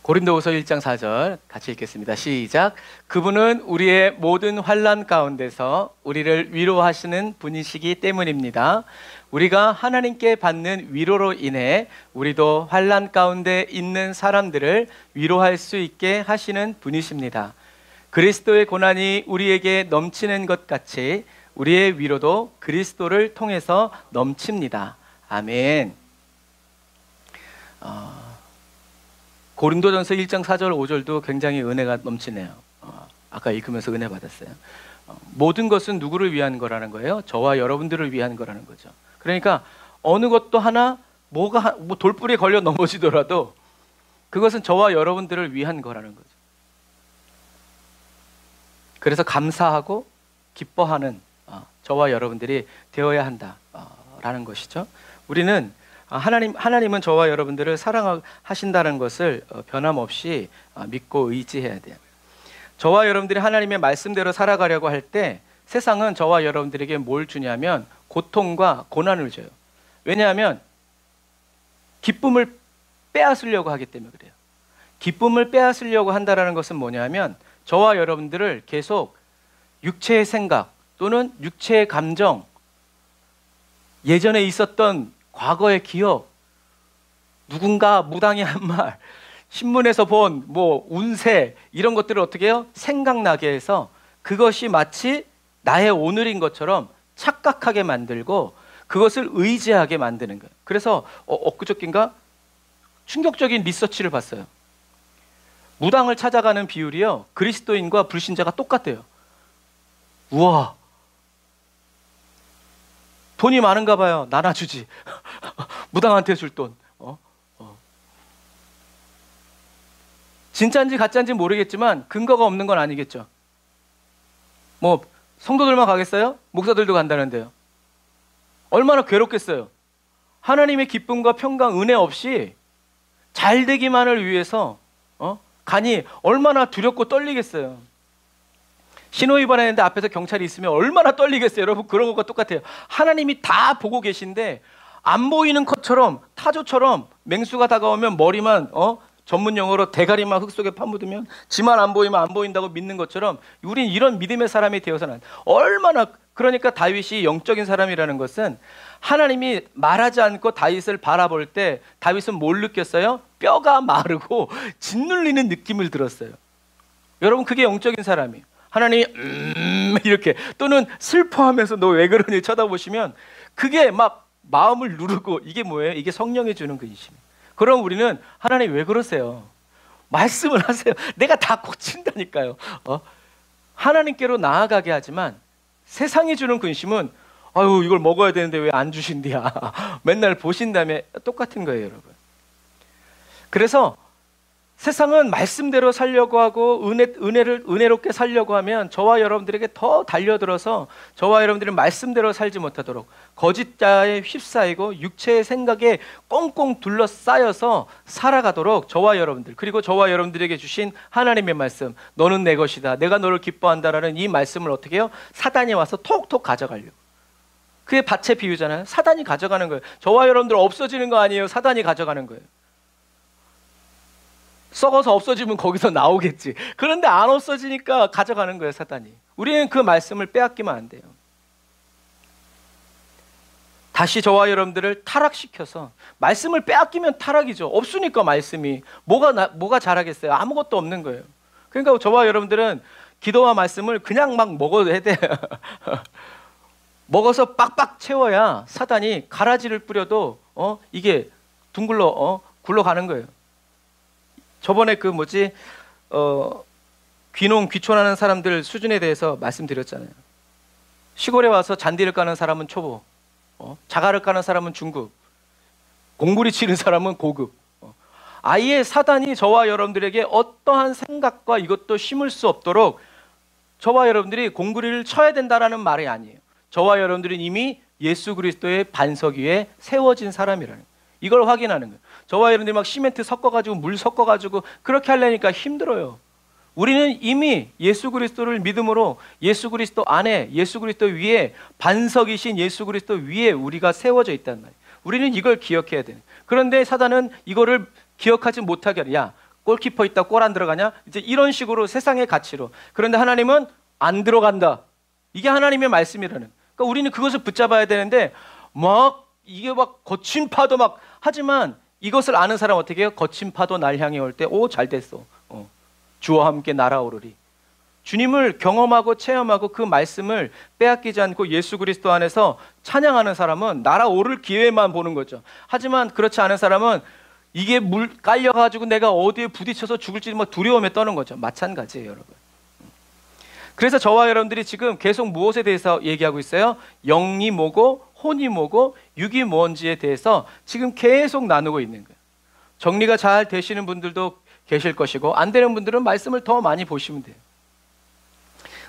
고린도후서 1장 4절 같이 읽겠습니다. 시작. 그분은 우리의 모든 환난 가운데서 우리를 위로하시는 분이시기 때문입니다. 우리가 하나님께 받는 위로로 인해 우리도 환난 가운데 있는 사람들을 위로할 수 있게 하시는 분이십니다. 그리스도의 고난이 우리에게 넘치는 것 같이 우리의 위로도 그리스도를 통해서 넘칩니다. 아멘. 고린도전서 1장 4절 5절도 굉장히 은혜가 넘치네요. 아까 읽으면서 은혜 받았어요. 모든 것은 누구를 위한 거라는 거예요? 저와 여러분들을 위한 거라는 거죠. 그러니까 어느 것도 하나 뭐 돌불에 걸려 넘어지더라도 그것은 저와 여러분들을 위한 거라는 거죠. 그래서 감사하고 기뻐하는 저와 여러분들이 되어야 한다라는 것이죠. 우리는 하나님은 저와 여러분들을 사랑하신다는 것을 변함없이 믿고 의지해야 돼요. 저와 여러분들이 하나님의 말씀대로 살아가려고 할 때 세상은 저와 여러분들에게 뭘 주냐면 고통과 고난을 줘요. 왜냐하면 기쁨을 빼앗으려고 하기 때문에 그래요. 기쁨을 빼앗으려고 한다는 것은 뭐냐면 저와 여러분들을 계속 육체의 생각 또는 육체의 감정, 예전에 있었던 과거의 기억, 누군가 무당이 한 말, 신문에서 본 운세 이런 것들을 어떻게 해요? 생각나게 해서 그것이 마치 나의 오늘인 것처럼 착각하게 만들고 그것을 의지하게 만드는 거예요. 그래서 엊그저께인가 충격적인 리서치를 봤어요. 무당을 찾아가는 비율이요, 그리스도인과 불신자가 똑같대요. 우와, 돈이 많은가 봐요. 나눠주지. 무당한테 줄 돈. 진짜인지 가짜인지 모르겠지만 근거가 없는 건 아니겠죠. 성도들만 가겠어요? 목사들도 간다는데요. 얼마나 괴롭겠어요. 하나님의 기쁨과 평강, 은혜 없이 잘 되기만을 위해서 가니 얼마나 두렵고 떨리겠어요. 신호위반했는데 앞에서 경찰이 있으면 얼마나 떨리겠어요. 여러분, 그런 것과 똑같아요. 하나님이 다 보고 계신데 안 보이는 것처럼, 타조처럼 맹수가 다가오면 머리만 전문 용어로 대가리만 흙 속에 파묻으면 지만 안 보이면 안 보인다고 믿는 것처럼 우린 이런 믿음의 사람이 되어서는 얼마나. 그러니까 다윗이 영적인 사람이라는 것은 하나님이 말하지 않고 다윗을 바라볼 때 다윗은 뭘 느꼈어요? 뼈가 마르고 짓눌리는 느낌을 들었어요. 여러분, 그게 영적인 사람이에요. 하나님이 이렇게, 또는 슬퍼하면서 너 왜 그러니 쳐다보시면 그게 막 마음을 누르고, 이게 뭐예요? 이게 성령이 주는 근심이에요. 그럼 우리는 하나님 왜 그러세요? 말씀을 하세요. 내가 다 고친다니까요. 하나님께로 나아가게 하지만 세상이 주는 근심은 아유, 이걸 먹어야 되는데 왜 안 주신디야. 맨날 보신 다음에 똑같은 거예요, 여러분. 그래서 세상은 말씀대로 살려고 하고 은혜롭게 살려고 하면 저와 여러분들에게 더 달려들어서 저와 여러분들이 말씀대로 살지 못하도록 거짓 자에 휩싸이고 육체의 생각에 꽁꽁 둘러싸여서 살아가도록 저와 여러분들, 그리고 저와 여러분들에게 주신 하나님의 말씀, 너는 내 것이다, 내가 너를 기뻐한다라는 이 말씀을 어떻게 해요? 사단이 와서 톡톡 가져가려고. 그게 밭의 비유잖아요. 사단이 가져가는 거예요. 저와 여러분들 없어지는 거 아니에요. 사단이 가져가는 거예요. 썩어서 없어지면 거기서 나오겠지. 그런데 안 없어지니까 가져가는 거예요, 사단이. 우리는 그 말씀을 빼앗기면 안 돼요. 다시 저와 여러분들을 타락시켜서, 말씀을 빼앗기면 타락이죠. 없으니까 말씀이. 뭐가 잘하겠어요? 아무것도 없는 거예요. 그러니까 저와 여러분들은 기도와 말씀을 그냥 막 먹어야 돼요. 먹어서 빡빡 채워야 사단이 가라지를 뿌려도 이게 굴러가는 거예요. 저번에 귀촌하는 사람들 수준에 대해서 말씀드렸잖아요. 시골에 와서 잔디를 까는 사람은 초보, 자갈을 까는 사람은 중급, 공구리 치는 사람은 고급. 아예 사단이 저와 여러분들에게 어떠한 생각과 이것도 심을 수 없도록 저와 여러분들이 공구리를 쳐야 된다라는 말이 아니에요. 저와 여러분들은 이미 예수 그리스도의 반석 위에 세워진 사람이라는 거예요. 이걸 확인하는 거예요. 저와 여러분들이 막 시멘트 섞어가지고 물 섞어가지고 그렇게 하려니까 힘들어요. 우리는 이미 예수 그리스도를 믿음으로 예수 그리스도 안에, 예수 그리스도 위에, 반석이신 예수 그리스도 위에 우리가 세워져 있단 말이에요. 우리는 이걸 기억해야 돼요. 그런데 사단은 이거를 기억하지 못하게 하는, 야, 골키퍼 있다 골 안 들어가냐? 이제 이런 식으로 세상의 가치로. 그런데 하나님은 안 들어간다. 이게 하나님의 말씀이라는. 그러니까 우리는 그것을 붙잡아야 되는데 막 이게 막 거친 파도 막 하지만 이것을 아는 사람 어떻게 해요? 거친 파도 날 향해 올 때 오 잘 됐어. 주와 함께 날아오르리. 주님을 경험하고 체험하고 그 말씀을 빼앗기지 않고 예수 그리스도 안에서 찬양하는 사람은 날아오를 기회만 보는 거죠. 하지만 그렇지 않은 사람은 이게 물 깔려가지고 내가 어디에 부딪혀서 죽을지 막 두려움에 떠는 거죠. 마찬가지예요, 여러분. 그래서 저와 여러분들이 지금 계속 무엇에 대해서 얘기하고 있어요? 영이 뭐고 혼이 뭐고 육이 뭔지에 대해서 지금 계속 나누고 있는 거예요. 정리가 잘 되시는 분들도 계실 것이고 안 되는 분들은 말씀을 더 많이 보시면 돼요.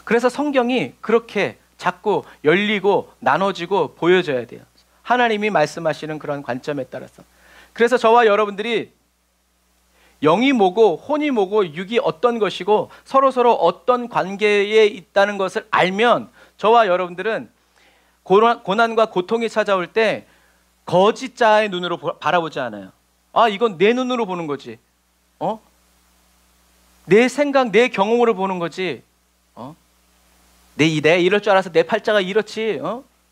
그래서 성경이 그렇게 자꾸 열리고 나눠지고 보여져야 돼요. 하나님이 말씀하시는 그런 관점에 따라서. 그래서 저와 여러분들이 영이 뭐고 혼이 뭐고 육이 어떤 것이고 서로 어떤 관계에 있다는 것을 알면 저와 여러분들은 고난과 고통이 찾아올 때 거짓 자의 눈으로 바라보지 않아요. 아, 이건 내 눈으로 보는 거지. 내 생각, 내 경험으로 보는 거지. 내가 이럴 줄 알아서 내 팔자가 이렇지.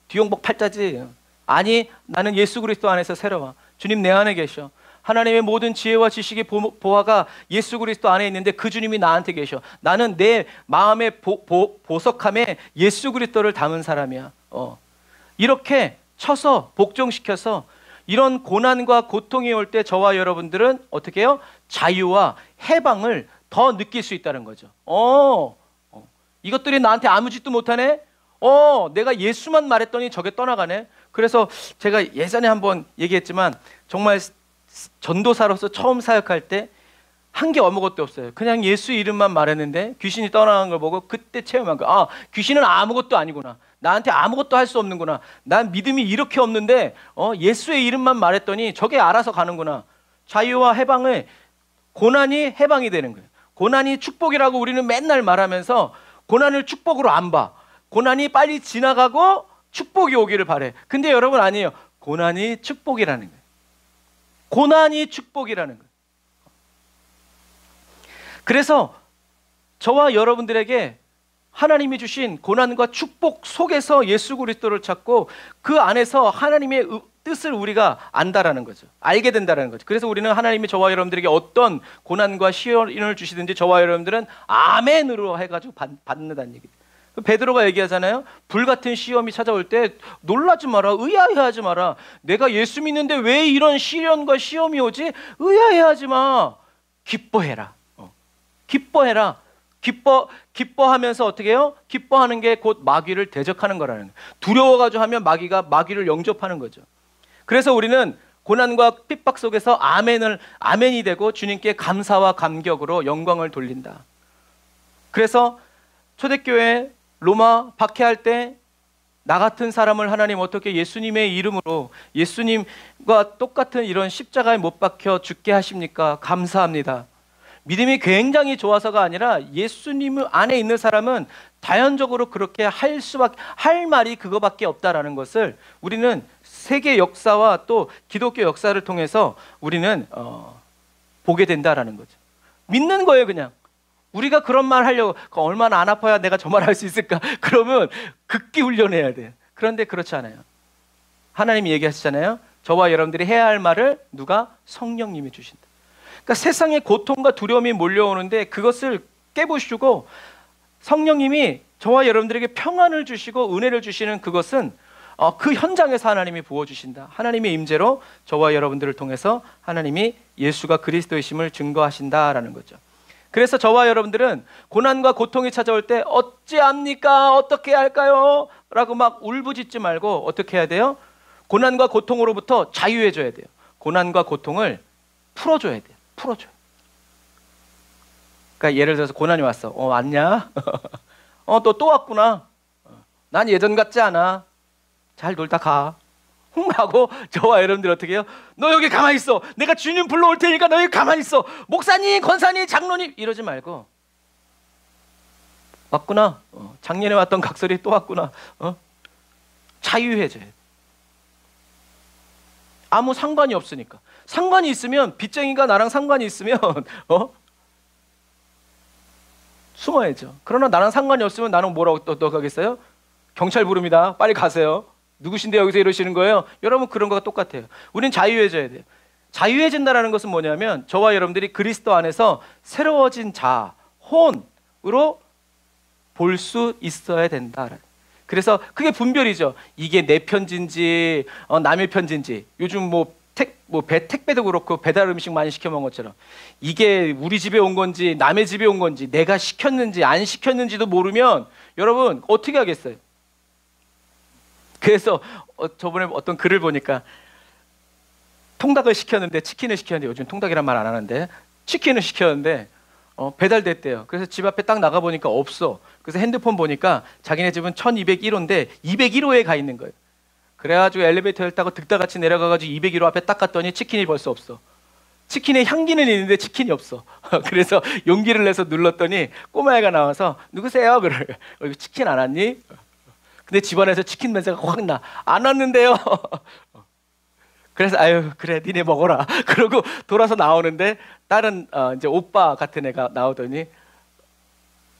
뒤용복 팔자지. 아니, 나는 예수 그리스도 안에서 새로워. 주님 내 안에 계셔. 하나님의 모든 지혜와 지식의 보화가 예수 그리스도 안에 있는데 그 주님이 나한테 계셔. 나는 내 마음의 보석함에 예수 그리스도를 담은 사람이야. 이렇게 쳐서 복종시켜서 이런 고난과 고통이 올 때 저와 여러분들은 어떻게 해요? 자유와 해방을 더 느낄 수 있다는 거죠. 이것들이 나한테 아무 짓도 못하네? 내가 예수만 말했더니 저게 떠나가네? 그래서 제가 예전에 한번 얘기했지만 정말 전도사로서 처음 사역할 때 한 게 아무것도 없어요. 그냥 예수 이름만 말했는데 귀신이 떠나간 걸 보고 그때 체험한 거예요. 아, 귀신은 아무것도 아니구나. 나한테 아무것도 할 수 없는구나. 난 믿음이 이렇게 없는데 예수의 이름만 말했더니 저게 알아서 가는구나. 자유와 해방을, 고난이 해방이 되는 거예요. 고난이 축복이라고 우리는 맨날 말하면서 고난을 축복으로 안 봐. 고난이 빨리 지나가고 축복이 오기를 바래. 근데 여러분 아니에요. 고난이 축복이라는 거예요. 고난이 축복이라는 거예요. 그래서 저와 여러분들에게 하나님이 주신 고난과 축복 속에서 예수 그리스도를 찾고 그 안에서 하나님의 뜻을 우리가 안다라는 거죠. 알게 된다라는 거죠. 그래서 우리는 하나님이 저와 여러분들에게 어떤 고난과 시련을 주시든지 저와 여러분들은 아멘으로 해가지고 받는다는 얘기죠. 베드로가 얘기하잖아요. 불같은 시험이 찾아올 때 놀라지 마라, 의아해하지 마라. 내가 예수 믿는데 왜 이런 시련과 시험이 오지? 의아해하지 마. 기뻐해라. 기뻐해라. 기뻐하면서 어떻게 해요? 기뻐하는 게 곧 마귀를 대적하는 거라는 거예요. 두려워가지고 하면 마귀를 영접하는 거죠. 그래서 우리는 고난과 핍박 속에서 아멘이 되고 주님께 감사와 감격으로 영광을 돌린다. 그래서 초대교회 로마 박해할 때 나 같은 사람을 하나님 어떻게 예수님의 이름으로 예수님과 똑같은 이런 십자가에 못 박혀 죽게 하십니까? 감사합니다. 믿음이 굉장히 좋아서가 아니라 예수님 안에 있는 사람은 자연적으로 그렇게 할 말이 그거밖에 없다라는 것을 우리는 세계 역사와 또 기독교 역사를 통해서 우리는 보게 된다라는 거죠. 믿는 거예요, 그냥. 우리가 그런 말 하려고 얼마나 안 아파야 내가 저 말 할 수 있을까? 그러면 극기 훈련해야 돼요. 그런데 그렇지 않아요. 하나님이 얘기하시잖아요. 저와 여러분들이 해야 할 말을 누가? 성령님이 주신다. 그러니까 세상에 고통과 두려움이 몰려오는데 그것을 깨부수고 성령님이 저와 여러분들에게 평안을 주시고 은혜를 주시는 그것은 그 현장에서 하나님이 부어주신다. 하나님의 임재로 저와 여러분들을 통해서 하나님이 예수가 그리스도이심을 증거하신다라는 거죠. 그래서 저와 여러분들은 고난과 고통이 찾아올 때 어찌합니까? 어떻게 해야 할까요? 라고 막 울부짖지 말고 어떻게 해야 돼요? 고난과 고통으로부터 자유해져야 돼요. 고난과 고통을 풀어줘야 돼요. 풀어줘요. 그러니까 예를 들어서 고난이 왔어. 왔냐? 또 왔구나. 난 예전 같지 않아. 잘 놀다 가. 하고 저와 여러분들 어떻게 해요? 너 여기 가만히 있어. 내가 주님 불러올 테니까 너 여기 가만히 있어. 목사님, 권사님, 장로님 이러지 말고 왔구나. 작년에 왔던 각설이 또 왔구나. 자유해져요. 아무 상관이 없으니까. 상관이 있으면 빚쟁이가 나랑 상관이 있으면 숨어야죠. 그러나 나랑 상관이 없으면 나는 뭐라고 또 하겠어요? 경찰 부릅니다. 빨리 가세요. 누구신데 여기서 이러시는 거예요? 여러분 그런 거가 똑같아요. 우리는 자유해져야 돼요. 자유해진다라는 것은 뭐냐면 저와 여러분들이 그리스도 안에서 새로워진 자, 혼으로 볼 수 있어야 된다. 그래서 그게 분별이죠. 이게 내 편지인지 남의 편지인지. 요즘 택배도 그렇고 배달 음식 많이 시켜 먹은 것처럼 이게 우리 집에 온 건지 남의 집에 온 건지 내가 시켰는지 안 시켰는지도 모르면 여러분 어떻게 하겠어요? 그래서 저번에 어떤 글을 보니까 통닭을 시켰는데 치킨을 시켰는데 요즘 통닭이란 말 안 하는데 치킨을 시켰는데 배달됐대요. 그래서 집 앞에 딱 나가보니까 없어. 그래서 핸드폰 보니까 자기네 집은 1201호인데 201호에 가 있는 거예요. 그래가지고 엘리베이터를 타고 득다같이 내려가가지고 201호 앞에 딱 갔더니 치킨이 벌써 없어. 치킨의 향기는 있는데 치킨이 없어. 그래서 용기를 내서 눌렀더니 꼬마애가 나와서 누구세요? 그래. 이거 치킨 안 왔니? 근데 집안에서 치킨 냄새가 확 나. 안 왔는데요. 그래서 아유 그래 니네 먹어라. 그러고 돌아서 나오는데 다른 이제 오빠 같은 애가 나오더니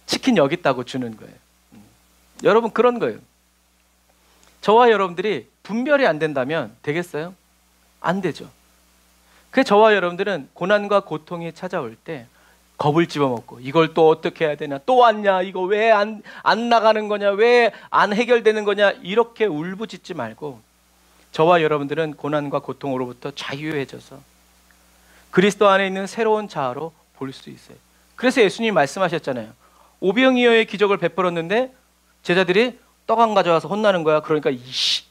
치킨 여기 있다고 주는 거예요. 여러분 그런 거예요. 저와 여러분들이 분별이 안 된다면 되겠어요? 안 되죠. 그래서 저와 여러분들은 고난과 고통이 찾아올 때 겁을 집어먹고 이걸 또 어떻게 해야 되냐, 또 왔냐, 이거 왜 안 나가는 거냐, 왜 안 해결되는 거냐 이렇게 울부짖지 말고 저와 여러분들은 고난과 고통으로부터 자유해져서 그리스도 안에 있는 새로운 자아로 볼 수 있어요. 그래서 예수님이 말씀하셨잖아요. 오병이어의 기적을 베풀었는데 제자들이 떡 안 가져와서 혼나는 거야. 그러니까 이씨.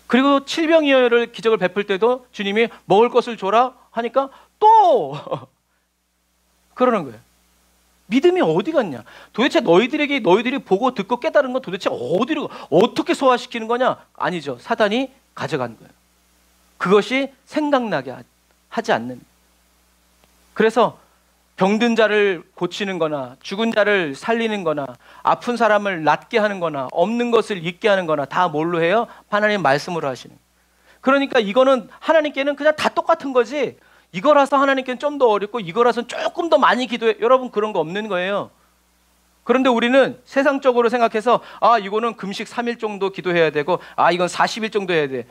그리고 칠병이어를 기적을 베풀 때도 주님이 먹을 것을 줘라 하니까 또 그러는 거예요. 믿음이 어디 갔냐? 도대체 너희들이 보고 듣고 깨달은 건 도대체 어디로 어떻게 소화시키는 거냐? 아니죠. 사단이 가져간 거예요. 그것이 생각나게 하지 않는. 그래서 병든 자를 고치는 거나 죽은 자를 살리는 거나 아픈 사람을 낫게 하는 거나 없는 것을 있게 하는 거나 다 뭘로 해요? 하나님 말씀으로 하시는. 그러니까 이거는 하나님께는 그냥 다 똑같은 거지 이거라서 하나님께는 좀 더 어렵고 이거라서 조금 더 많이 기도해. 여러분 그런 거 없는 거예요. 그런데 우리는 세상적으로 생각해서 이거는 금식 3일 정도 기도해야 되고 이건 40일 정도 해야 돼.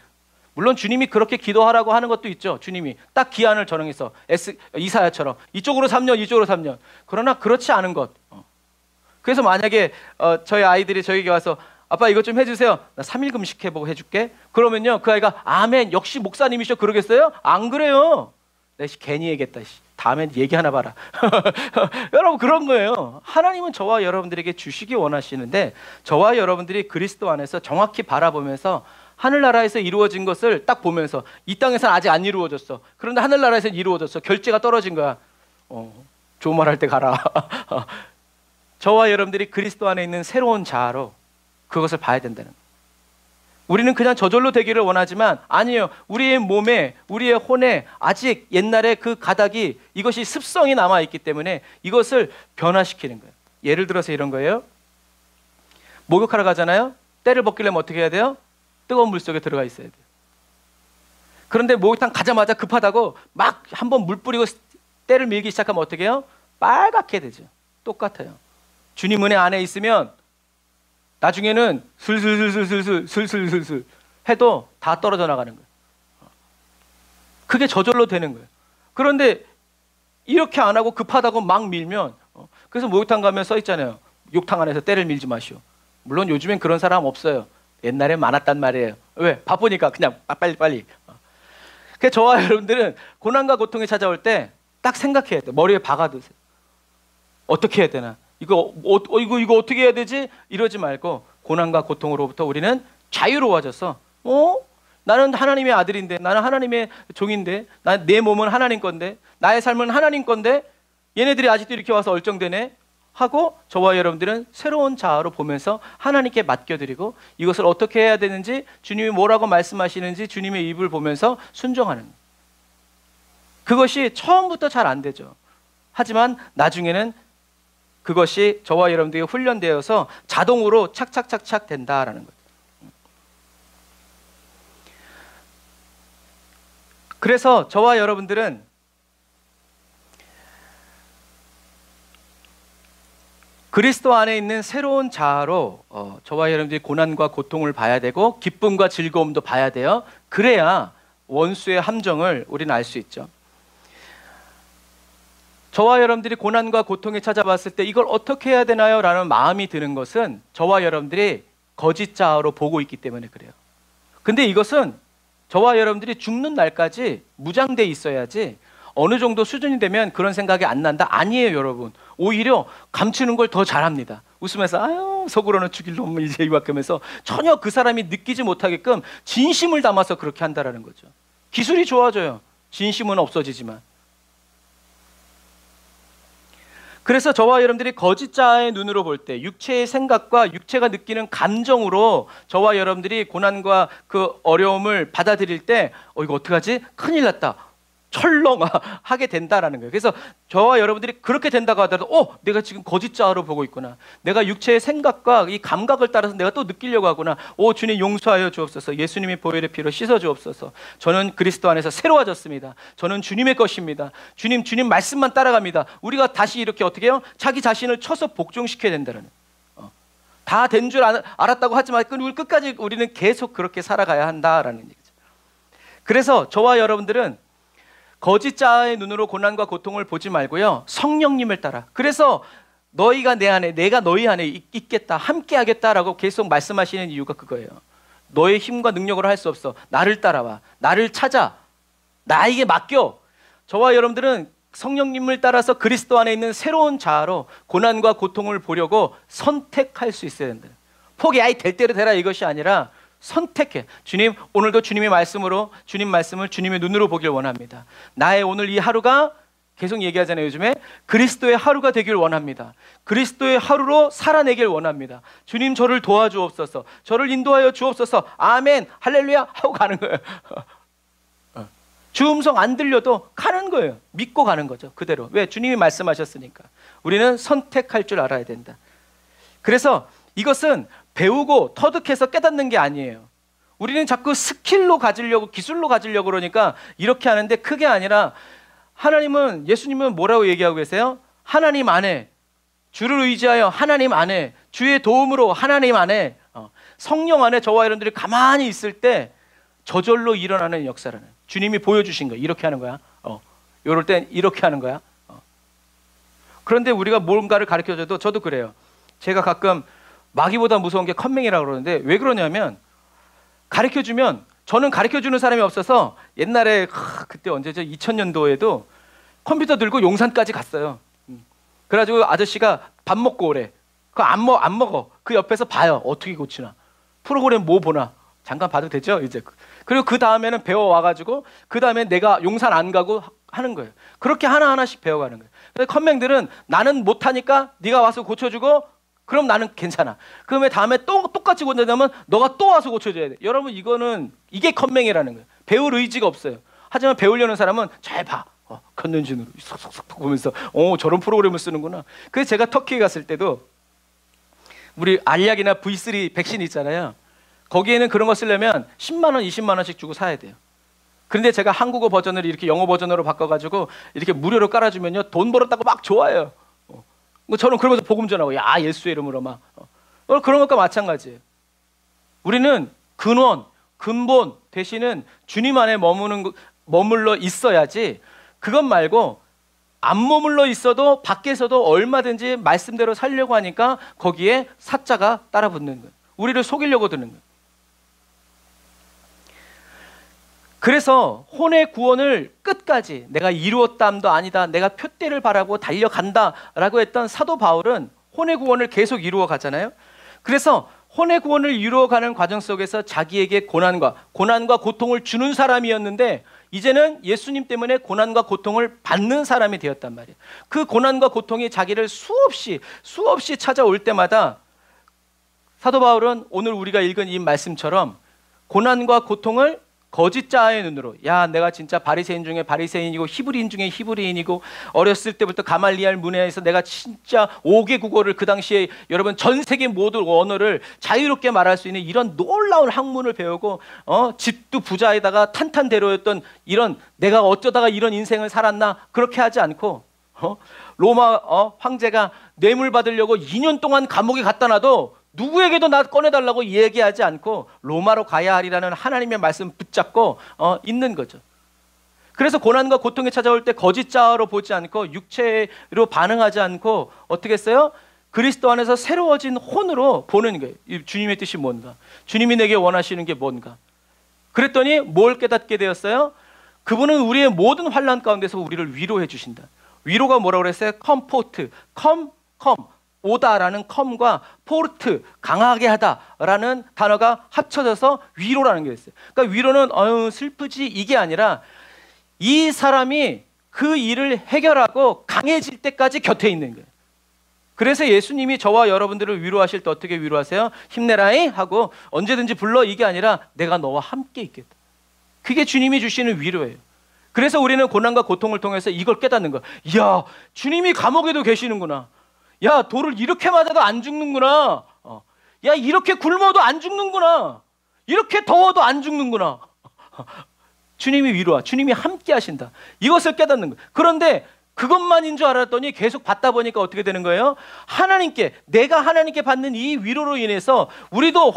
물론 주님이 그렇게 기도하라고 하는 것도 있죠. 주님이 딱 기한을 정해서 이사야처럼 이쪽으로 3년 이쪽으로 3년. 그러나 그렇지 않은 것. 그래서 만약에 저희 아이들이 저에게 와서 아빠 이것 좀 해주세요. 나 3일 금식해보고 해줄게. 그러면요 그 아이가 아멘 역시 목사님이셔 그러겠어요? 안 그래요. 내가 괜히 얘기했다. 다음엔 얘기 하나 봐라. 여러분 그런 거예요. 하나님은 저와 여러분들에게 주시기 원하시는데 저와 여러분들이 그리스도 안에서 정확히 바라보면서 하늘나라에서 이루어진 것을 딱 보면서 이 땅에서는 아직 안 이루어졌어. 그런데 하늘나라에서는 이루어졌어. 결제가 떨어진 거야. 좋은 말 할 때 가라. 저와 여러분들이 그리스도 안에 있는 새로운 자아로 그것을 봐야 된다는 거예요. 우리는 그냥 저절로 되기를 원하지만 아니에요. 우리의 몸에 우리의 혼에 아직 옛날에 그 가닥이 이것이 습성이 남아있기 때문에 이것을 변화시키는 거예요. 예를 들어서 이런 거예요. 목욕하러 가잖아요. 때를 벗기려면 어떻게 해야 돼요? 뜨거운 물 속에 들어가 있어야 돼요. 그런데 목욕탕 가자마자 급하다고 막 한번 물 뿌리고 때를 밀기 시작하면 어떻게 해요? 빨갛게 되죠. 똑같아요. 주님 은혜 안에 있으면 나중에는 슬슬슬슬슬슬슬슬슬 해도 다 떨어져 나가는 거예요. 그게 저절로 되는 거예요. 그런데 이렇게 안 하고 급하다고 막 밀면 그래서 목욕탕 가면 써 있잖아요. 욕탕 안에서 때를 밀지 마시오. 물론 요즘엔 그런 사람 없어요. 옛날에 많았단 말이에요. 왜? 바쁘니까 그냥 빨리. 그래서 저와 여러분들은 고난과 고통이 찾아올 때 딱 생각해야 돼. 머리에 박아두세요. 어떻게 해야 되나? 이거 어떻게 해야 되지? 이러지 말고 고난과 고통으로부터 우리는 자유로워져서 나는 하나님의 아들인데 나는 하나님의 종인데 내 몸은 하나님 건데 나의 삶은 하나님 건데 얘네들이 아직도 이렇게 와서 얼쩡대네 하고 저와 여러분들은 새로운 자아로 보면서 하나님께 맡겨드리고 이것을 어떻게 해야 되는지 주님이 뭐라고 말씀하시는지 주님의 입을 보면서 순종하는 거예요. 그것이 처음부터 잘 안 되죠. 하지만 나중에는 그것이 저와 여러분들에게 훈련되어서 자동으로 착착착착 된다라는 거죠. 그래서 저와 여러분들은 그리스도 안에 있는 새로운 자아로 저와 여러분들이 고난과 고통을 봐야 되고 기쁨과 즐거움도 봐야 돼요. 그래야 원수의 함정을 우리는 알 수 있죠. 저와 여러분들이 고난과 고통에 찾아봤을 때 이걸 어떻게 해야 되나요? 라는 마음이 드는 것은 저와 여러분들이 거짓 자아로 보고 있기 때문에 그래요. 근데 이것은 저와 여러분들이 죽는 날까지 무장돼 있어야지 어느 정도 수준이 되면 그런 생각이 안 난다? 아니에요, 여러분. 오히려 감추는 걸 더 잘합니다. 웃으면서 아유 속으로는 죽일 놈 이제 이와하면서 전혀 그 사람이 느끼지 못하게끔 진심을 담아서 그렇게 한다라는 거죠. 기술이 좋아져요. 진심은 없어지지만. 그래서 저와 여러분들이 거짓 자아의 눈으로 볼 때 육체의 생각과 육체가 느끼는 감정으로 저와 여러분들이 고난과 그 어려움을 받아들일 때 이거 어떡하지? 큰일 났다. 철렁하게 된다라는 거예요. 그래서 저와 여러분들이 그렇게 된다고 하더라도 내가 지금 거짓 자아로 보고 있구나. 내가 육체의 생각과 이 감각을 따라서 내가 또 느끼려고 하구나. 주님 용서하여 주옵소서. 예수님의 보혈의 피로 씻어 주옵소서. 저는 그리스도 안에서 새로워졌습니다. 저는 주님의 것입니다. 주님 말씀만 따라갑니다. 우리가 다시 이렇게 어떻게 해요? 자기 자신을 쳐서 복종시켜야 된다는 다 된 줄 알았다고 하지만 끝까지 우리는 계속 그렇게 살아가야 한다라는 얘기죠. 그래서 저와 여러분들은 거짓 자아의 눈으로 고난과 고통을 보지 말고요, 성령님을 따라. 그래서 너희가 내 안에, 내가 너희 안에 있겠다, 함께 하겠다라고 계속 말씀하시는 이유가 그거예요. 너의 힘과 능력으로 할 수 없어. 나를 따라와. 나를 찾아. 나에게 맡겨. 저와 여러분들은 성령님을 따라서 그리스도 안에 있는 새로운 자아로 고난과 고통을 보려고 선택할 수 있어야 된다. 포기, 될 대로 되라 이것이 아니라 선택해. 주님, 오늘도 주님의 말씀으로 주님 말씀을 주님의 눈으로 보길 원합니다. 나의 오늘 이 하루가 계속 얘기하잖아요. 요즘에 그리스도의 하루가 되길 원합니다. 그리스도의 하루로 살아내길 원합니다. 주님 저를 도와주옵소서. 저를 인도하여 주옵소서. 아멘 할렐루야 하고 가는 거예요. 주 음성 안 들려도 가는 거예요. 믿고 가는 거죠. 그대로. 왜? 주님이 말씀하셨으니까. 우리는 선택할 줄 알아야 된다. 그래서 이것은 배우고 터득해서 깨닫는 게 아니에요. 우리는 자꾸 스킬로 가지려고, 기술로 가지려고 그러니까 이렇게 하는데 그게 아니라 하나님은, 예수님은 뭐라고 얘기하고 계세요? 하나님 안에, 주를 의지하여 하나님 안에, 주의 도움으로 하나님 안에, 성령 안에 저와 여러분들이 가만히 있을 때 저절로 일어나는 역사라는, 주님이 보여주신 거야. 이렇게 하는 거야. 이럴 땐 이렇게 하는 거야. 그런데 우리가 뭔가를 가르쳐줘도, 저도 그래요. 제가 가끔 마귀보다 무서운 게 컴맹이라고 그러는데 왜 그러냐면, 가르쳐주면, 저는 가르쳐주는 사람이 없어서 옛날에 그때 언제죠? 2000년도에도 컴퓨터 들고 용산까지 갔어요. 그래가지고 아저씨가 밥 먹고 오래. 그거 안 먹어. 그 옆에서 봐요. 어떻게 고치나. 프로그램 뭐 보나. 잠깐 봐도 되죠? 이제. 그리고 그 다음에는 배워와가지고 그 다음에 내가 용산 안 가고 하는 거예요. 그렇게 하나하나씩 배워가는 거예요. 근데 컴맹들은 나는 못하니까 네가 와서 고쳐주고 그럼 나는 괜찮아. 그러면 다음에 또 똑같이 고쳐내면 너가 또 와서 고쳐줘야 돼. 여러분 이게 컴맹이라는 거예요. 배울 의지가 없어요. 하지만 배우려는 사람은 잘 봐. 컨벤션으로 쏙쏙쏙 보면서 저런 프로그램을 쓰는구나. 그래서 제가 터키에 갔을 때도 우리 알약이나 V3 백신 있잖아요. 거기에는 그런 거 쓰려면 10만 원, 20만 원씩 주고 사야 돼요. 그런데 제가 한국어 버전을 이렇게 영어 버전으로 바꿔가지고 이렇게 무료로 깔아주면요, 돈 벌었다고 막 좋아해요. 저는 그러면서 복음 전하고, 야 예수의 이름으로 막 그런 것과 마찬가지예요. 우리는 근본 대신은 주님 안에 머물러 있어야지, 그것 말고 안 머물러 있어도 밖에서도 얼마든지 말씀대로 살려고 하니까 거기에 사자가 따라 붙는 거예요. 우리를 속이려고 드는 거예요. 그래서 혼의 구원을 끝까지 내가 이루었다함도 아니다, 내가 표대를 바라고 달려간다라고 했던 사도 바울은 혼의 구원을 계속 이루어 가잖아요. 그래서 혼의 구원을 이루어가는 과정 속에서 자기에게 고난과 고통을 주는 사람이었는데 이제는 예수님 때문에 고난과 고통을 받는 사람이 되었단 말이에요. 그 고난과 고통이 자기를 수없이 찾아올 때마다 사도 바울은 오늘 우리가 읽은 이 말씀처럼 고난과 고통을 거짓 자아의 눈으로, 야 내가 진짜 바리새인 중에 바리새인이고 히브리인 중에 히브리인이고 어렸을 때부터 가말리알 문화에서 내가 진짜 5개 국어를, 그 당시에 여러분 전 세계 모든 언어를 자유롭게 말할 수 있는 이런 놀라운 학문을 배우고 집도 부자에다가 탄탄대로였던 이런, 내가 어쩌다가 이런 인생을 살았나, 그렇게 하지 않고 로마 황제가 뇌물 받으려고 2년 동안 감옥에 갖다 놔도 누구에게도 나 꺼내달라고 얘기하지 않고 로마로 가야 하리라는 하나님의 말씀 붙잡고 있는 거죠. 그래서 고난과 고통이 찾아올 때 거짓 자아로 보지 않고 육체로 반응하지 않고 어떻게 했어요? 그리스도 안에서 새로워진 혼으로 보는 거예요. 주님의 뜻이 뭔가, 주님이 내게 원하시는 게 뭔가. 그랬더니 뭘 깨닫게 되었어요? 그분은 우리의 모든 환난 가운데서 우리를 위로해 주신다. 위로가 뭐라고 그랬어요? 컴포트, 컴 오다라는 컴과 포르트, 강하게 하다라는 단어가 합쳐져서 위로라는 게 있어요. 그러니까 위로는 슬프지 이게 아니라 이 사람이 그 일을 해결하고 강해질 때까지 곁에 있는 거예요. 그래서 예수님이 저와 여러분들을 위로하실 때 어떻게 위로하세요? 힘내라잉 하고 언제든지 불러, 이게 아니라 내가 너와 함께 있겠다. 그게 주님이 주시는 위로예요. 그래서 우리는 고난과 고통을 통해서 이걸 깨닫는 거야. 이야, 주님이 감옥에도 계시는구나. 야, 돌을 이렇게 맞아도 안 죽는구나. 야, 이렇게 굶어도 안 죽는구나. 이렇게 더워도 안 죽는구나. 주님이 위로와, 주님이 함께 하신다. 이것을 깨닫는 거예요. 그런데 그것만인 줄 알았더니 계속 받다 보니까 어떻게 되는 거예요? 내가 하나님께 받는 이 위로로 인해서 우리도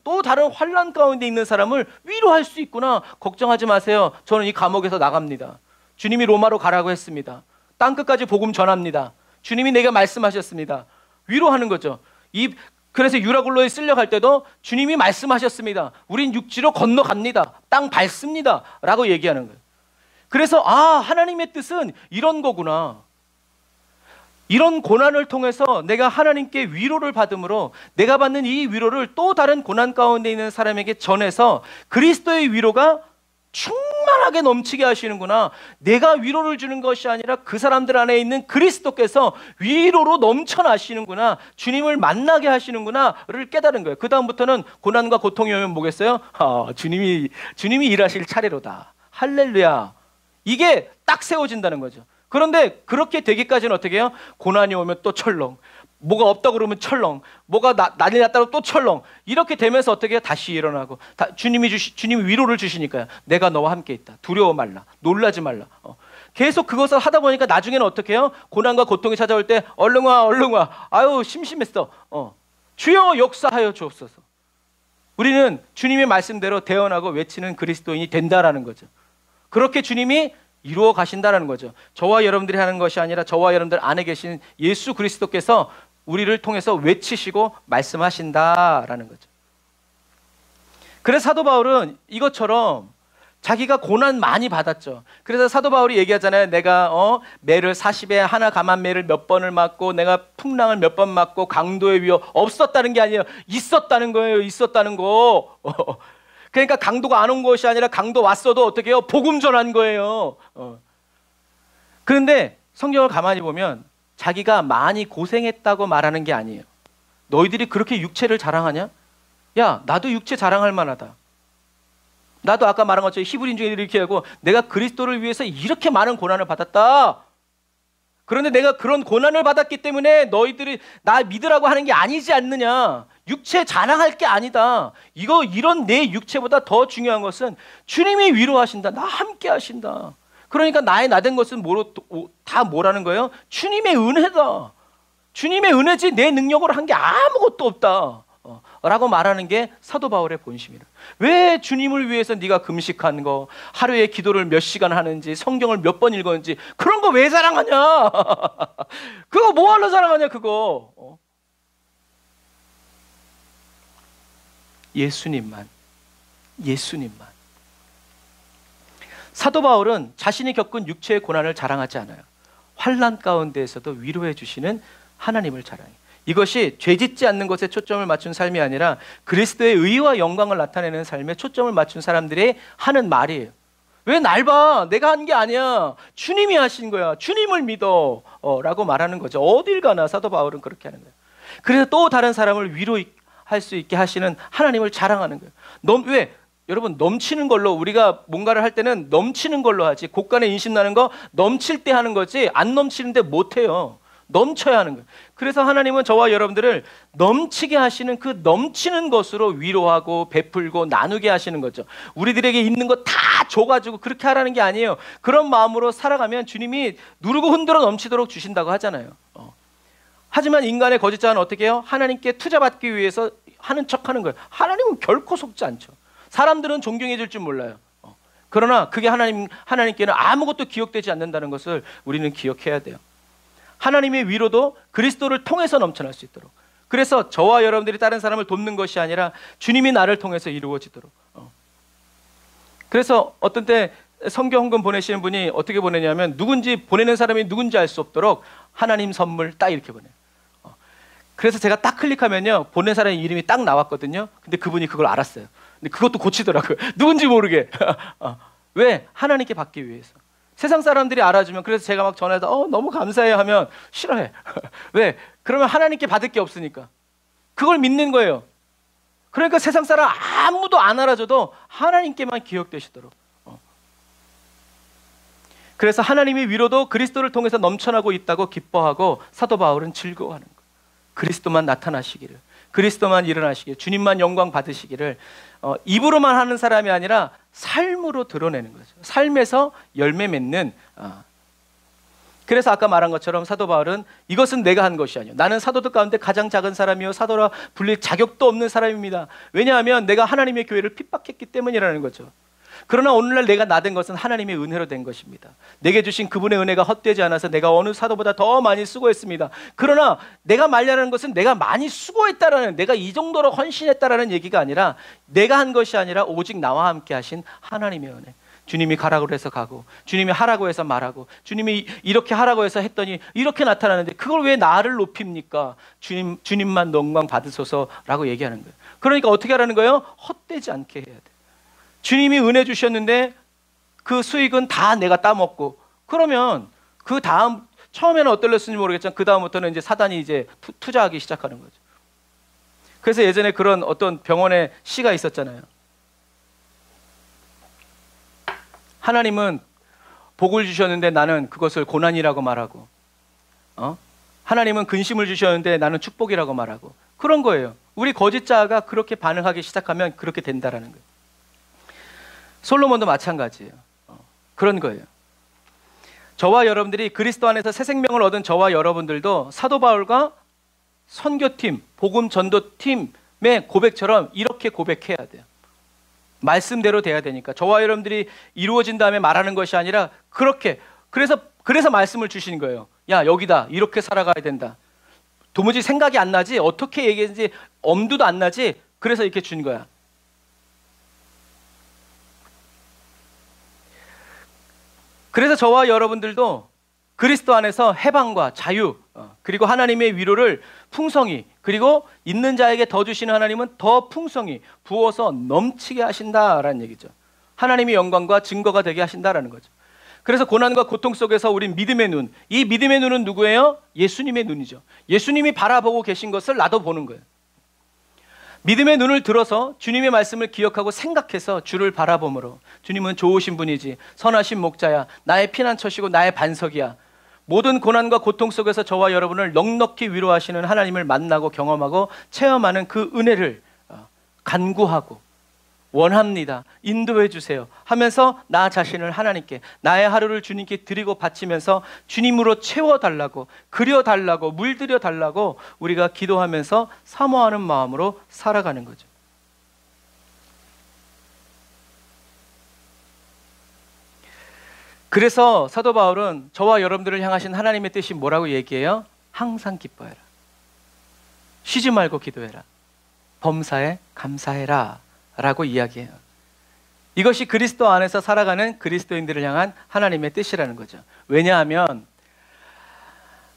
또 다른 환난 가운데 있는 사람을 위로할 수 있구나. 걱정하지 마세요. 저는 이 감옥에서 나갑니다. 주님이 로마로 가라고 했습니다. 땅끝까지 복음 전합니다. 주님이 내게 말씀하셨습니다. 위로하는 거죠. 그래서 유라굴로에 쓸려갈 때도 주님이 말씀하셨습니다. 우린 육지로 건너갑니다. 땅 밟습니다. 라고 얘기하는 거예요. 그래서 하나님의 뜻은 이런 거구나. 이런 고난을 통해서 내가 하나님께 위로를 받음으로 내가 받는 이 위로를 또 다른 고난 가운데 있는 사람에게 전해서 그리스도의 위로가 충만하게 넘치게 하시는구나. 내가 위로를 주는 것이 아니라 그 사람들 안에 있는 그리스도께서 위로로 넘쳐나시는구나. 주님을 만나게 하시는구나를 깨달은 거예요. 그 다음부터는 고난과 고통이 오면 뭐겠어요? 주님이 일하실 차례로다. 할렐루야. 이게 딱 세워진다는 거죠. 그런데 그렇게 되기까지는 어떻게 해요? 고난이 오면 또 철렁, 뭐가 없다 그러면 철렁, 뭐가 난리 났다고 또 철렁, 이렇게 되면서 어떻게 해요? 다시 일어나고 주님이 위로를 주시니까요. 내가 너와 함께 있다. 두려워 말라. 놀라지 말라. 계속 그것을 하다 보니까 나중에는 어떻게 해요? 고난과 고통이 찾아올 때 얼른 와. 아유 심심했어. 주여 역사하여 주옵소서. 우리는 주님의 말씀대로 대언하고 외치는 그리스도인이 된다라는 거죠. 그렇게 주님이 이루어 가신다라는 거죠. 저와 여러분들이 하는 것이 아니라 저와 여러분들 안에 계신 예수 그리스도께서 우리를 통해서 외치시고 말씀하신다라는 거죠. 그래서 사도 바울은 이것처럼 자기가 고난 많이 받았죠. 그래서 사도 바울이 얘기하잖아요. 내가 매를 40에 하나 감한 매를 몇 번을 맞고 내가 풍랑을 몇 번 맞고 강도의 위협 없었다는 게 아니에요. 있었다는 거예요. 있었다는 거. 그러니까 강도가 안 온 것이 아니라 강도 왔어도 어떻게 해요? 복음 전한 거예요. 그런데 성경을 가만히 보면 자기가 많이 고생했다고 말하는 게 아니에요. 너희들이 그렇게 육체를 자랑하냐? 야, 나도 육체 자랑할 만하다. 나도 아까 말한 것처럼 히브리인 중에 이렇게 하고 내가 그리스도를 위해서 이렇게 많은 고난을 받았다. 그런데 내가 그런 고난을 받았기 때문에 너희들이 나 믿으라고 하는 게 아니지 않느냐. 육체 자랑할 게 아니다. 이런 내 육체보다 더 중요한 것은 주님이 위로하신다. 나 함께 하신다. 그러니까 나의 나된 것은 다 뭐라는 거예요? 주님의 은혜다. 주님의 은혜지 내 능력으로 한 게 아무것도 없다. 라고 말하는 게 사도 바울의 본심이라. 왜 주님을 위해서 네가 금식한 거, 하루에 기도를 몇 시간 하는지, 성경을 몇 번 읽었는지 그런 거 왜 자랑하냐? 그거 뭐하러 자랑하냐 그거. 예수님만. 사도 바울은 자신이 겪은 육체의 고난을 자랑하지 않아요. 환난 가운데에서도 위로해 주시는 하나님을 자랑해요. 이것이 죄짓지 않는 것에 초점을 맞춘 삶이 아니라 그리스도의 의와 영광을 나타내는 삶에 초점을 맞춘 사람들이 하는 말이에요. 왜 날 봐? 내가 한 게 아니야. 주님이 하신 거야. 주님을 믿어. 라고 말하는 거죠. 어딜 가나 사도 바울은 그렇게 하는 거예요. 그래서 또 다른 사람을 위로할 수 있게 하시는 하나님을 자랑하는 거예요. 왜? 여러분, 넘치는 걸로 우리가 뭔가를 할 때는 넘치는 걸로 하지. 곳간에 인심 나는 거 넘칠 때 하는 거지 안 넘치는데 못 해요. 넘쳐야 하는 거예요. 그래서 하나님은 저와 여러분들을 넘치게 하시는 그 넘치는 것으로 위로하고 베풀고 나누게 하시는 거죠. 우리들에게 있는 거 다 줘가지고 그렇게 하라는 게 아니에요. 그런 마음으로 살아가면 주님이 누르고 흔들어 넘치도록 주신다고 하잖아요. 하지만 인간의 거짓자는 어떻게 해요? 하나님께 투자받기 위해서 하는 척하는 거예요. 하나님은 결코 속지 않죠. 사람들은 존경해 줄 줄 몰라요. 그러나 그게 하나님께는 아무것도 기억되지 않는다는 것을 우리는 기억해야 돼요. 하나님의 위로도 그리스도를 통해서 넘쳐날 수 있도록. 그래서 저와 여러분들이 다른 사람을 돕는 것이 아니라 주님이 나를 통해서 이루어지도록. 그래서 어떤 때 성경 헌금 보내시는 분이 어떻게 보내냐면 누군지 보내는 사람이 누군지 알 수 없도록 하나님 선물 딱 이렇게 보내요. 그래서 제가 딱 클릭하면요 보낸 사람의 이름이 딱 나왔거든요. 근데 그분이 그걸 알았어요. 근데 그것도 고치더라고요. 누군지 모르게. 왜? 하나님께 받기 위해서. 세상 사람들이 알아주면, 그래서 제가 막 전화해서 너무 감사해요 하면 싫어해. 왜? 그러면 하나님께 받을 게 없으니까. 그걸 믿는 거예요. 그러니까 세상 사람 아무도 안 알아줘도 하나님께만 기억되시도록. 그래서 하나님의 위로도 그리스도를 통해서 넘쳐나고 있다고 기뻐하고 사도 바울은 즐거워하는 거예요. 그리스도만 나타나시기를, 그리스도만 일어나시기를, 주님만 영광 받으시기를 입으로만 하는 사람이 아니라 삶으로 드러내는 거죠. 삶에서 열매 맺는. 그래서 아까 말한 것처럼 사도 바울은 이것은 내가 한 것이 아니요, 나는 사도들 가운데 가장 작은 사람이요 사도라 불릴 자격도 없는 사람입니다. 왜냐하면 내가 하나님의 교회를 핍박했기 때문이라는 거죠. 그러나 오늘날 내가 나된 것은 하나님의 은혜로 된 것입니다. 내게 주신 그분의 은혜가 헛되지 않아서 내가 어느 사도보다 더 많이 수고했습니다. 그러나 내가 말하는 것은 내가 많이 수고했다라는, 내가 이 정도로 헌신했다라는 얘기가 아니라, 내가 한 것이 아니라 오직 나와 함께 하신 하나님의 은혜. 주님이 가라고 해서 가고, 주님이 하라고 해서 말하고, 주님이 이렇게 하라고 해서 했더니 이렇게 나타나는데 그걸 왜 나를 높입니까? 주님만 영광 받으소서라고 얘기하는 거예요. 그러니까 어떻게 하라는 거예요? 헛되지 않게 해야 돼요. 주님이 은혜 주셨는데 그 수익은 다 내가 따먹고, 그러면 그 다음, 처음에는 어떨랬는지 모르겠지만 그 다음부터는 이제 사단이 이제 투자하기 시작하는 거죠. 그래서 예전에 그런 어떤 병원에 시가 있었잖아요. 하나님은 복을 주셨는데 나는 그것을 고난이라고 말하고, 하나님은 근심을 주셨는데 나는 축복이라고 말하고, 그런 거예요. 우리 거짓자가 그렇게 반응하기 시작하면 그렇게 된다라는 거예요. 솔로몬도 마찬가지예요. 그런 거예요. 저와 여러분들이 그리스도 안에서 새 생명을 얻은 저와 여러분들도 사도 바울과 선교팀, 복음 전도팀의 고백처럼 이렇게 고백해야 돼요. 말씀대로 돼야 되니까. 저와 여러분들이 이루어진 다음에 말하는 것이 아니라 그렇게, 그래서 말씀을 주시는 거예요. 야, 여기다, 이렇게 살아가야 된다. 도무지 생각이 안 나지, 어떻게 얘기했는지 엄두도 안 나지, 그래서 이렇게 준 거야. 그래서 저와 여러분들도 그리스도 안에서 해방과 자유, 그리고 하나님의 위로를 풍성히, 그리고 있는 자에게 더 주시는 하나님은 더 풍성히 부어서 넘치게 하신다라는 얘기죠. 하나님의 영광과 증거가 되게 하신다라는 거죠. 그래서 고난과 고통 속에서 우린 믿음의 눈, 이 믿음의 눈은 누구예요? 예수님의 눈이죠. 예수님이 바라보고 계신 것을 나도 보는 거예요. 믿음의 눈을 들어서 주님의 말씀을 기억하고 생각해서 주를 바라봄으로, 주님은 좋으신 분이지, 선하신 목자야, 나의 피난처시고 나의 반석이야, 모든 고난과 고통 속에서 저와 여러분을 넉넉히 위로하시는 하나님을 만나고 경험하고 체험하는 그 은혜를 간구하고 원합니다, 인도해 주세요 하면서 나 자신을 하나님께, 나의 하루를 주님께 드리고 바치면서 주님으로 채워달라고, 그려달라고, 물들여달라고 우리가 기도하면서 사모하는 마음으로 살아가는 거죠. 그래서 사도 바울은 저와 여러분들을 향하신 하나님의 뜻이 뭐라고 얘기해요? 항상 기뻐해라, 쉬지 말고 기도해라, 범사에 감사해라 라고 이야기해요. 이것이 그리스도 안에서 살아가는 그리스도인들을 향한 하나님의 뜻이라는 거죠. 왜냐하면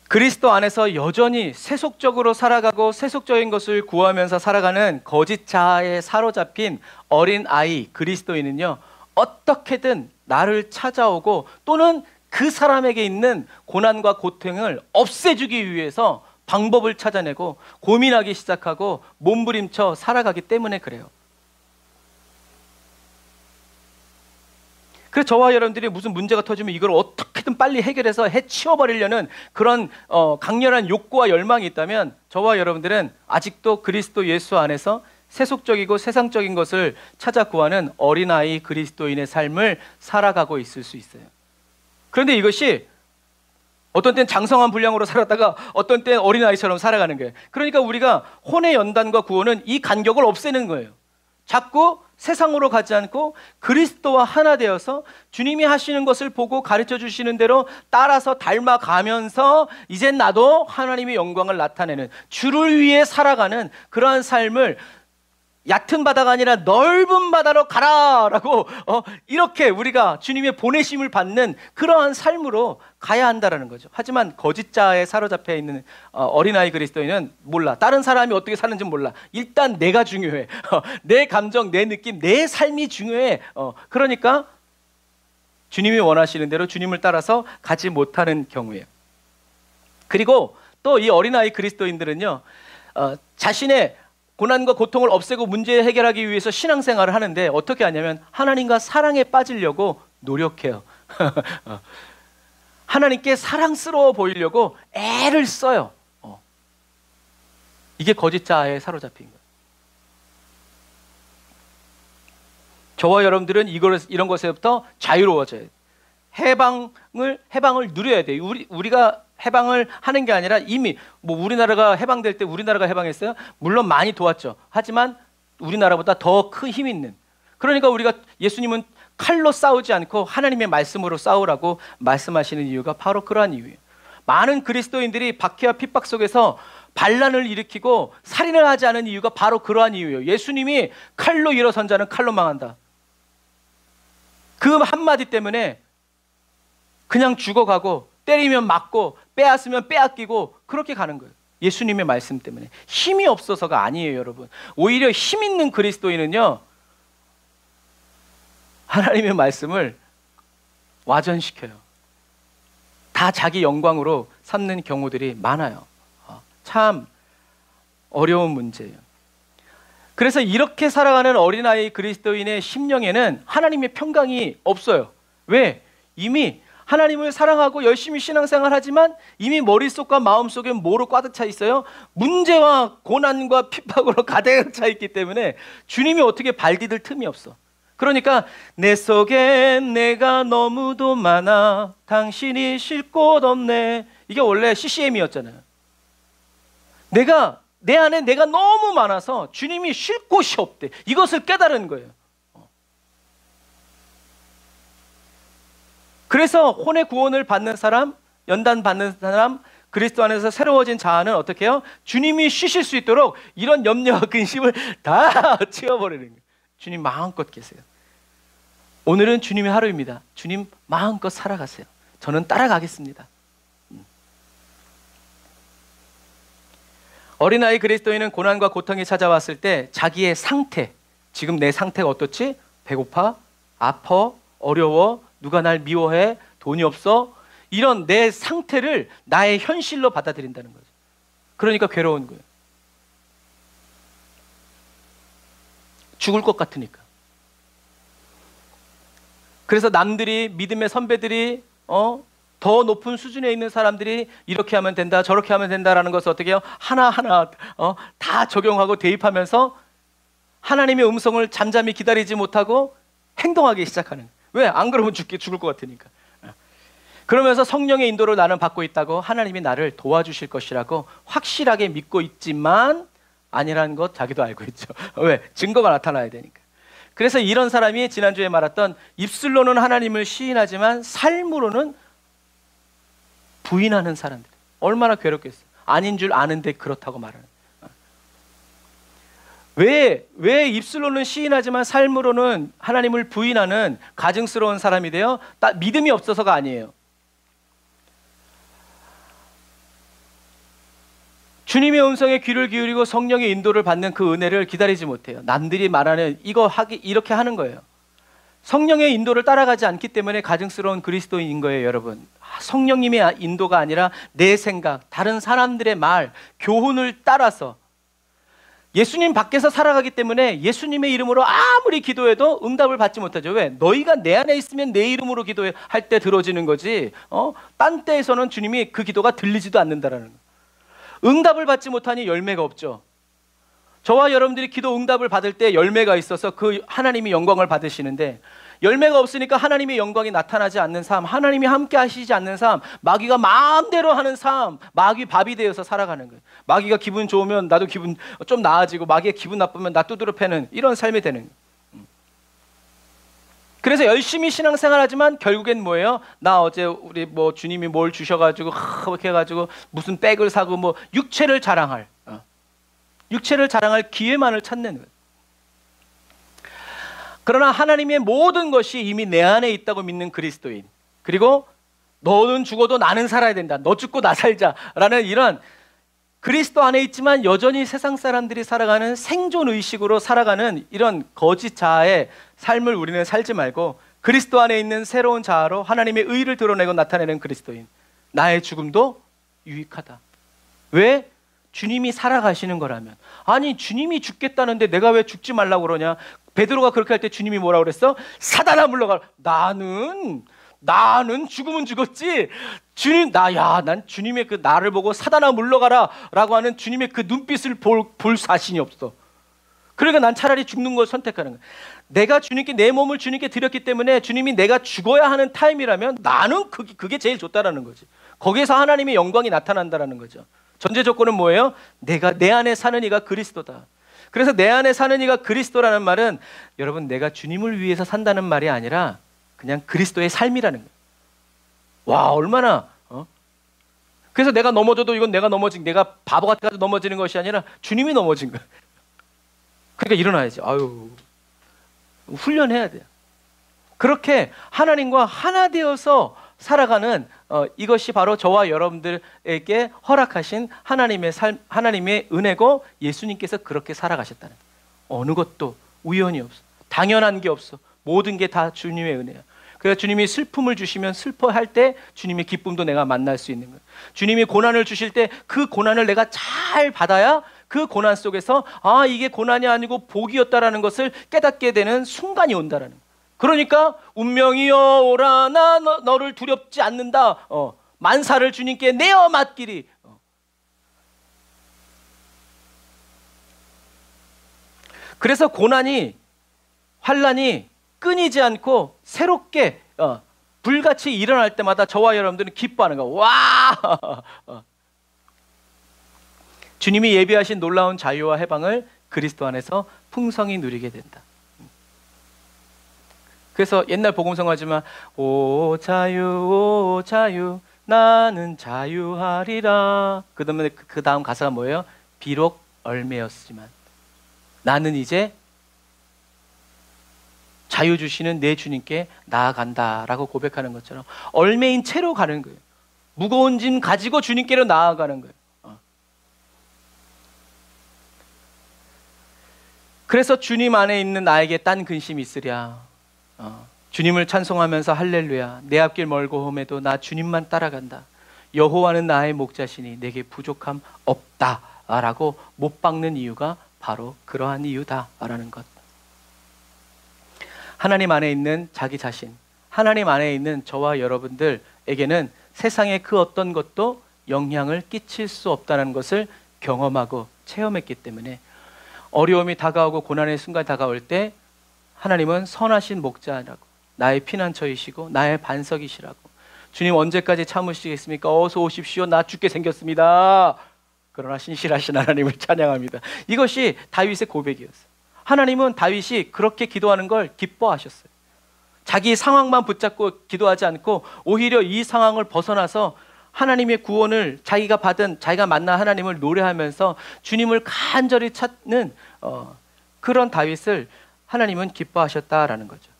그리스도 안에서 여전히 세속적으로 살아가고 세속적인 것을 구하면서 살아가는 거짓 자아에 사로잡힌 어린 아이 그리스도인은요, 어떻게든 나를 찾아오고 또는 그 사람에게 있는 고난과 고통을 없애주기 위해서 방법을 찾아내고 고민하기 시작하고 몸부림쳐 살아가기 때문에 그래요. 그래서 저와 여러분들이 무슨 문제가 터지면 이걸 어떻게든 빨리 해결해서 해치워버리려는 그런 강렬한 욕구와 열망이 있다면 저와 여러분들은 아직도 그리스도 예수 안에서 세속적이고 세상적인 것을 찾아 구하는 어린아이 그리스도인의 삶을 살아가고 있을 수 있어요. 그런데 이것이 어떤 때는 장성한 분량으로 살았다가 어떤 때는 어린아이처럼 살아가는 거예요. 그러니까 우리가 혼의 연단과 구원은 이 간격을 없애는 거예요. 자꾸 세상으로 가지 않고 그리스도와 하나 되어서 주님이 하시는 것을 보고 가르쳐 주시는 대로 따라서 닮아가면서 이젠 나도 하나님의 영광을 나타내는, 주를 위해 살아가는 그러한 삶을 얕은 바다가 아니라 넓은 바다로 가라라고 이렇게 우리가 주님의 보내심을 받는 그러한 삶으로 가야 한다라는 거죠. 하지만 거짓자에 사로잡혀 있는 어린아이 그리스도인은 몰라. 다른 사람이 어떻게 사는지 몰라. 일단 내가 중요해. 내 감정, 내 느낌, 내 삶이 중요해. 그러니까 주님이 원하시는 대로 주님을 따라서 가지 못하는 경우예요. 그리고 또 이 어린아이 그리스도인들은요, 자신의 고난과 고통을 없애고 문제 해결하기 위해서 신앙생활을 하는데 어떻게 하냐면 하나님과 사랑에 빠지려고 노력해요. 하나님께 사랑스러워 보이려고 애를 써요. 이게 거짓자에 사로잡힌 거예요. 저와 여러분들은 이런 것에부터 자유로워져야 돼요. 해방을 누려야 돼요. 우리가 해방을 하는 게 아니라 이미 우리나라가 해방될 때 우리나라가 해방했어요. 물론 많이 도왔죠. 하지만 우리나라보다 더 큰 힘 있는. 그러니까 우리가 예수님은 칼로 싸우지 않고 하나님의 말씀으로 싸우라고 말씀하시는 이유가 바로 그러한 이유예요. 많은 그리스도인들이 박해와 핍박 속에서 반란을 일으키고 살인을 하지 않은 이유가 바로 그러한 이유예요. 예수님이 칼로 일어선 자는 칼로 망한다. 그 한마디 때문에 그냥 죽어가고 때리면 맞고 빼앗으면 빼앗기고 그렇게 가는 거예요. 예수님의 말씀 때문에. 힘이 없어서가 아니에요, 여러분. 오히려 힘 있는 그리스도인은요, 하나님의 말씀을 와전시켜요. 다 자기 영광으로 삼는 경우들이 많아요. 참 어려운 문제예요. 그래서 이렇게 살아가는 어린아이 그리스도인의 심령에는 하나님의 평강이 없어요. 왜? 이미 하나님을 사랑하고 열심히 신앙생활 하지만 이미 머릿속과 마음속에 뭐로 가득 차 있어요? 문제와 고난과 핍박으로 가득 차 있기 때문에 주님이 어떻게 발 디딜 틈이 없어. 그러니까 내 속에 내가 너무도 많아 당신이 쉴 곳 없네. 이게 원래 CCM이었잖아요. 내 안에 내가 너무 많아서 주님이 쉴 곳이 없대. 이것을 깨달은 거예요. 그래서 혼의 구원을 받는 사람, 연단 받는 사람, 그리스도 안에서 새로워진 자아는 어떻게 해요? 주님이 쉬실 수 있도록 이런 염려와 근심을 다 치워버리는 거예요. 주님 마음껏 계세요. 오늘은 주님의 하루입니다. 주님 마음껏 살아가세요. 저는 따라가겠습니다. 어린아이 그리스도인은 고난과 고통이 찾아왔을 때 자기의 상태, 지금 내 상태가 어떻지? 배고파? 아파? 어려워? 누가 날 미워해? 돈이 없어? 이런 내 상태를 나의 현실로 받아들인다는 거죠. 그러니까 괴로운 거예요. 죽을 것 같으니까. 그래서 남들이, 믿음의 선배들이 더 높은 수준에 있는 사람들이 이렇게 하면 된다, 저렇게 하면 된다라는 것을 어떻게 해요? 하나하나 다 적용하고 대입하면서 하나님의 음성을 잠잠히 기다리지 못하고 행동하기 시작하는 거예요. 왜? 안 그러면 죽을 것 같으니까. 그러면서 성령의 인도를 나는 받고 있다고 하나님이 나를 도와주실 것이라고 확실하게 믿고 있지만 아니라는 것 자기도 알고 있죠. 왜? 증거가 나타나야 되니까. 그래서 이런 사람이 지난주에 말했던 입술로는 하나님을 시인하지만 삶으로는 부인하는 사람들. 얼마나 괴롭겠어요. 아닌 줄 아는데 그렇다고 말하는. 왜 입술로는 시인하지만 삶으로는 하나님을 부인하는 가증스러운 사람이 돼요? 믿음이 없어서가 아니에요. 주님의 음성에 귀를 기울이고 성령의 인도를 받는 그 은혜를 기다리지 못해요. 남들이 말하는 이렇게 하는 거예요. 성령의 인도를 따라가지 않기 때문에 가증스러운 그리스도인인 거예요, 여러분. 성령님의 인도가 아니라 내 생각, 다른 사람들의 말, 교훈을 따라서 예수님 밖에서 살아가기 때문에 예수님의 이름으로 아무리 기도해도 응답을 받지 못하죠. 왜? 너희가 내 안에 있으면 내 이름으로 기도할 때 들어지는 거지. 딴 때에서는 주님이 그 기도가 들리지도 않는다라는 거예요. 응답을 받지 못하니 열매가 없죠. 저와 여러분들이 기도 응답을 받을 때 열매가 있어서 그 하나님이 영광을 받으시는데, 열매가 없으니까 하나님의 영광이 나타나지 않는 삶, 하나님이 함께 하시지 않는 삶, 마귀가 마음대로 하는 삶, 마귀 밥이 되어서 살아가는 거예요. 마귀가 기분 좋으면 나도 기분 좀 나아지고, 마귀가 기분 나쁘면 나 두드려 패는 이런 삶이 되는 거예요. 그래서 열심히 신앙생활하지만 결국엔 뭐예요? 나 어제 우리 뭐 주님이 뭘 주셔가지고 이렇게 해가지고 무슨 백을 사고 뭐 육체를 자랑할 기회만을 찾는 거예요. 그러나 하나님의 모든 것이 이미 내 안에 있다고 믿는 그리스도인, 그리고 너는 죽어도 나는 살아야 된다, 너 죽고 나 살자라는 이런 그리스도 안에 있지만 여전히 세상 사람들이 살아가는 생존의식으로 살아가는 이런 거짓 자아의 삶을 우리는 살지 말고, 그리스도 안에 있는 새로운 자아로 하나님의 의를 드러내고 나타내는 그리스도인, 나의 죽음도 유익하다. 왜? 주님이 살아가시는 거라면. 아니, 주님이 죽겠다는데 내가 왜 죽지 말라고 그러냐? 베드로가 그렇게 할 때 주님이 뭐라고 그랬어? 사단아 물러가라. 나는 죽으면 죽었지. 난 주님의 그 나를 보고 사단아 물러가라 라고 하는 주님의 그 눈빛을 볼 자신이 없어. 그러니까 난 차라리 죽는 걸 선택하는 거야. 내가 주님께, 내 몸을 주님께 드렸기 때문에 주님이 내가 죽어야 하는 타임이라면 나는 그게 제일 좋다라는 거지. 거기에서 하나님의 영광이 나타난다라는 거죠. 전제 조건은 뭐예요? 내 안에 사는 이가 그리스도다. 그래서 내 안에 사는 이가 그리스도라는 말은, 여러분, 내가 주님을 위해서 산다는 말이 아니라 그냥 그리스도의 삶이라는 거예요. 와, 얼마나 그래서 내가 넘어져도 이건 내가 바보 같아서 넘어지는 것이 아니라 주님이 넘어진 거예요. 그러니까 일어나야지. 훈련해야 돼요. 그렇게 하나님과 하나 되어서 살아가는 이것이 바로 저와 여러분들에게 허락하신 하나님의 삶, 하나님의 은혜고, 예수님께서 그렇게 살아가셨다는 거예요. 어느 것도 우연이 없어. 당연한 게 없어. 모든 게 다 주님의 은혜야. 그래서 주님이 슬픔을 주시면 슬퍼할 때 주님의 기쁨도 내가 만날 수 있는 거예요. 주님이 고난을 주실 때 그 고난을 내가 잘 받아야 그 고난 속에서 이게 고난이 아니고 복이었다라는 것을 깨닫게 되는 순간이 온다라는 거예요. 그러니까 운명이여 오라, 나 너를 두렵지 않는다. 만사를 주님께 내어 맡기리. 그래서 고난이, 환난이 끊이지 않고 새롭게 불같이 일어날 때마다 저와 여러분들은 기뻐하는 거야. 와! 주님이 예비하신 놀라운 자유와 해방을 그리스도 안에서 풍성히 누리게 된다. 그래서 옛날 복음성가지만 오 자유 나는 자유하리라. 그다음에 그 다음 가사가 뭐예요? 비록 얼매였지만 나는 이제 자유 주시는 내 주님께 나아간다라고 고백하는 것처럼 얼매인 채로 가는 거예요. 무거운 짐 가지고 주님께로 나아가는 거예요. 그래서 주님 안에 있는 나에게 딴 근심이 있으랴. 주님을 찬송하면서 할렐루야, 내 앞길 멀고 험해도 나 주님만 따라간다. 여호와는 나의 목자시니 내게 부족함 없다라고 못 박는 이유가 바로 그러한 이유다라는 것. 하나님 안에 있는 자기 자신, 하나님 안에 있는 저와 여러분들에게는 세상의 그 어떤 것도 영향을 끼칠 수 없다는 것을 경험하고 체험했기 때문에 어려움이 다가오고 고난의 순간이 다가올 때 하나님은 선하신 목자라고, 나의 피난처이시고 나의 반석이시라고, 주님 언제까지 참으시겠습니까? 어서 오십시오. 나 죽게 생겼습니다. 그러나 신실하신 하나님을 찬양합니다. 이것이 다윗의 고백이었어요. 하나님은 다윗이 그렇게 기도하는 걸 기뻐하셨어요. 자기 상황만 붙잡고 기도하지 않고 오히려 이 상황을 벗어나서 하나님의 구원을 자기가 만난 하나님을 노래하면서 주님을 간절히 찾는 그런 다윗을 하나님은 기뻐하셨다라는 거죠.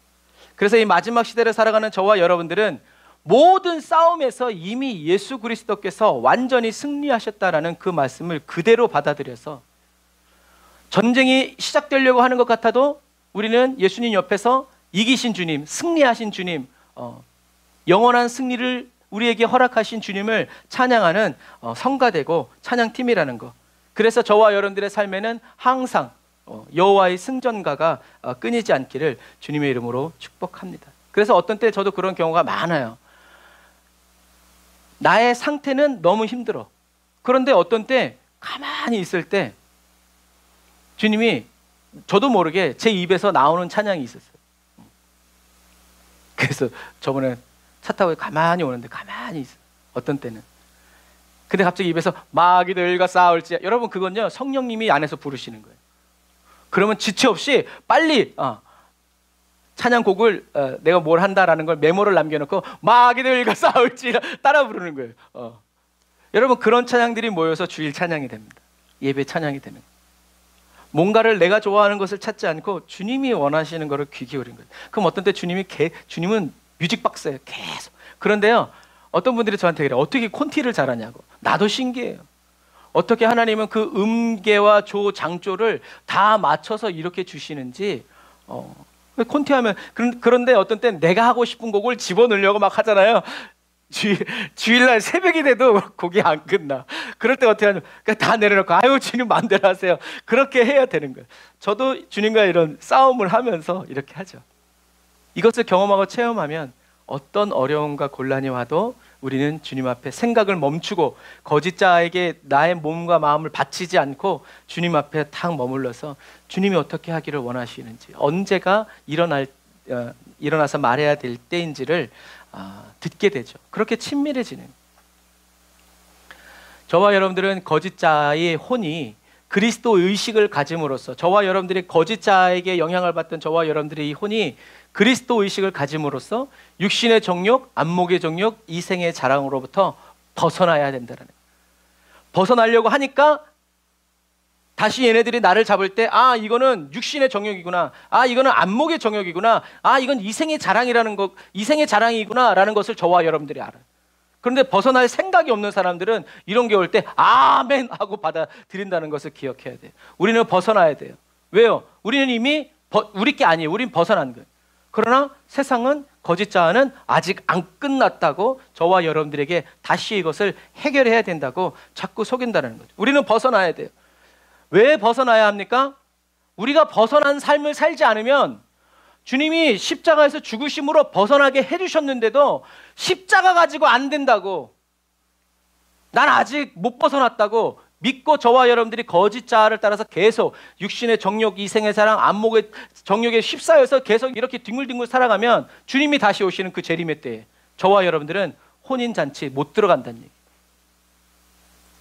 그래서 이 마지막 시대를 살아가는 저와 여러분들은 모든 싸움에서 이미 예수 그리스도께서 완전히 승리하셨다라는 그 말씀을 그대로 받아들여서 전쟁이 시작되려고 하는 것 같아도 우리는 예수님 옆에서 이기신 주님, 승리하신 주님, 영원한 승리를 우리에게 허락하신 주님을 찬양하는 성가되고 찬양팀이라는 거. 그래서 저와 여러분들의 삶에는 항상 여호와의 승전가가 끊이지 않기를 주님의 이름으로 축복합니다. 그래서 어떤 때 저도 그런 경우가 많아요. 나의 상태는 너무 힘들어. 그런데 어떤 때 가만히 있을 때 주님이 저도 모르게 제 입에서 나오는 찬양이 있었어요. 그래서 저번에 차 타고 가만히 오는데 가만히 있어요. 어떤 때는. 근데 갑자기 입에서 마귀들과 싸울지. 여러분 그건요 성령님이 안에서 부르시는 거예요. 그러면 지체 없이 빨리 찬양곡을 내가 뭘 한다라는 걸 메모를 남겨놓고 마귀들과 싸울지 따라 부르는 거예요. 여러분 그런 찬양들이 모여서 주일 찬양이 됩니다. 예배 찬양이 되는 거예요. 뭔가를 내가 좋아하는 것을 찾지 않고 주님이 원하시는 것을 귀 기울인 거예요. 그럼 어떤 때 주님은 뮤직박스예요. 계속. 그런데요 어떤 분들이 저한테 그래요. 어떻게 콘티를 잘하냐고. 나도 신기해요. 어떻게 하나님은 그 음계와 조, 장조를 다 맞춰서 이렇게 주시는지. 콘티하면 그런데 어떤 땐 내가 하고 싶은 곡을 집어넣으려고 막 하잖아요. 주일날 새벽이 돼도 곡이 안 끝나. 그럴 때 어떻게 하냐면 다 내려놓고 아유 주님 마음대로 하세요. 그렇게 해야 되는 거예요. 저도 주님과 이런 싸움을 하면서 이렇게 하죠. 이것을 경험하고 체험하면 어떤 어려움과 곤란이 와도 우리는 주님 앞에 생각을 멈추고 거짓 자에게 나의 몸과 마음을 바치지 않고 주님 앞에 탁 머물러서 주님이 어떻게 하기를 원하시는지, 언제가 일어나서 말해야 될 때인지를 듣게 되죠. 그렇게 친밀해지는. 저와 여러분들은 거짓 자의 혼이 그리스도 의식을 가짐으로써, 저와 여러분들이 거짓 자에게 영향을 받던 저와 여러분들의 이 혼이 그리스도 의식을 가짐으로써 육신의 정욕, 안목의 정욕, 이생의 자랑으로부터 벗어나야 된다는 거예요. 벗어나려고 하니까 다시 얘네들이 나를 잡을 때 이거는 육신의 정욕이구나, 이거는 안목의 정욕이구나, 이건 이생의 자랑이라는 것, 이생의 자랑이구나라는 것을 저와 여러분들이 알아요. 그런데 벗어날 생각이 없는 사람들은 이런 게 올 때 아멘 하고 받아들인다는 것을 기억해야 돼요. 우리는 벗어나야 돼요. 왜요? 우리는 이미 우리 게 아니에요. 우린 벗어난 거예요. 그러나 세상은, 거짓 자는 아직 안 끝났다고 저와 여러분들에게 다시 이것을 해결해야 된다고 자꾸 속인다는 거죠. 우리는 벗어나야 돼요. 왜 벗어나야 합니까? 우리가 벗어난 삶을 살지 않으면 주님이 십자가에서 죽으심으로 벗어나게 해주셨는데도 십자가 가지고 안 된다고, 난 아직 못 벗어났다고 믿고 저와 여러분들이 거짓 자아를 따라서 계속 육신의 정욕, 이생의 사랑, 안목의 정욕에 휩싸여서 계속 이렇게 뒹굴뒹굴 살아가면 주님이 다시 오시는 그 재림의 때에 저와 여러분들은 혼인잔치 못 들어간다는 얘기.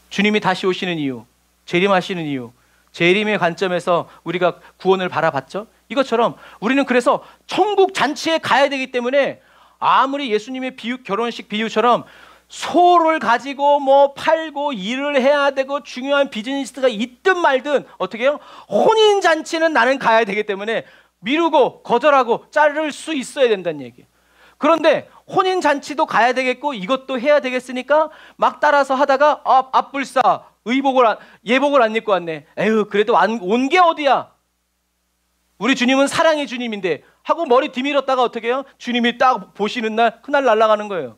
주님이 다시 오시는 이유, 재림하시는 이유, 재림의 관점에서 우리가 구원을 바라봤죠. 이것처럼 우리는 그래서 천국 잔치에 가야 되기 때문에 아무리 예수님의 결혼식 비유처럼 소를 가지고 뭐 팔고 일을 해야 되고 중요한 비즈니스가 있든 말든 어떻게 해요? 혼인잔치는 나는 가야 되기 때문에 미루고 거절하고 자를 수 있어야 된다는 얘기예요. 그런데 혼인잔치도 가야 되겠고 이것도 해야 되겠으니까 막 따라서 하다가 앞불싸 예복을 안 입고 왔네. 에휴 그래도 온 게 어디야. 우리 주님은 사랑의 주님인데 하고 머리 뒤밀었다가 어떻게 해요? 주님이 딱 보시는 날 그날 날아가는 거예요.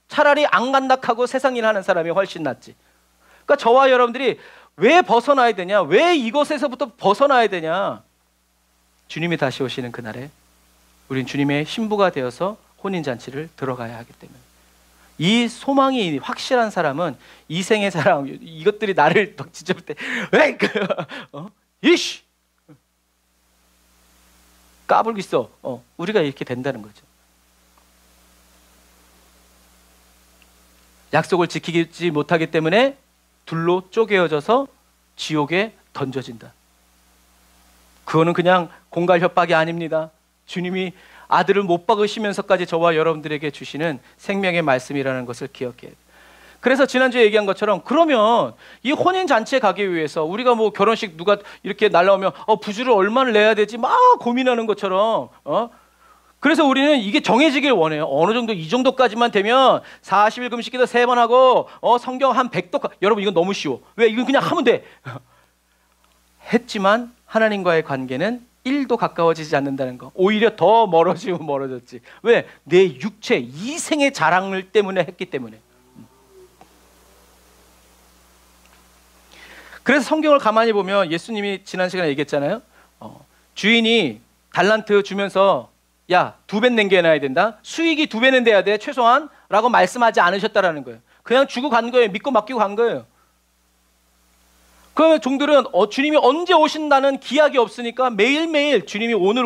차라리 안 간다 하고 세상 일 하는 사람이 훨씬 낫지. 그러니까 저와 여러분들이 왜 벗어나야 되냐, 왜 이것에서부터 벗어나야 되냐. 주님이 다시 오시는 그날에 우린 주님의 신부가 되어서 혼인잔치를 들어가야 하기 때문에, 이 소망이 확실한 사람은 이생의 자랑, 이것들이 나를 지저볼 때 이씨 까불고 있어. 우리가 이렇게 된다는 거죠. 약속을 지키지 못하기 때문에 둘로 쪼개어져서 지옥에 던져진다. 그거는 그냥 공갈 협박이 아닙니다. 주님이 아들을 못 박으시면서까지 저와 여러분들에게 주시는 생명의 말씀이라는 것을 기억해야 돼요. 그래서 지난주에 얘기한 것처럼 그러면 이 혼인잔치에 가기 위해서 우리가 뭐 결혼식 누가 이렇게 날라오면 부주를 얼마나 내야 되지 막 고민하는 것처럼 그래서 우리는 이게 정해지길 원해요. 어느 정도 이 정도까지만 되면 40일 금식기도 3번 하고 성경 한 100도 여러분 이건 너무 쉬워. 왜? 이건 그냥 하면 돼. 했지만 하나님과의 관계는 1도 가까워지지 않는다는 거. 오히려 더 멀어지면 멀어졌지. 왜? 내 육체, 이생의 자랑을 때문에 했기 때문에. 그래서 성경을 가만히 보면 예수님이 지난 시간에 얘기했잖아요. 주인이 달란트 주면서 야, 2배 남겨놔야 된다. 수익이 2배는 돼야 돼, 최소한. 라고 말씀하지 않으셨다라는 거예요. 그냥 주고 간 거예요. 믿고 맡기고 간 거예요. 그러면 종들은 주님이 언제 오신다는 기약이 없으니까 매일매일 주님이 오늘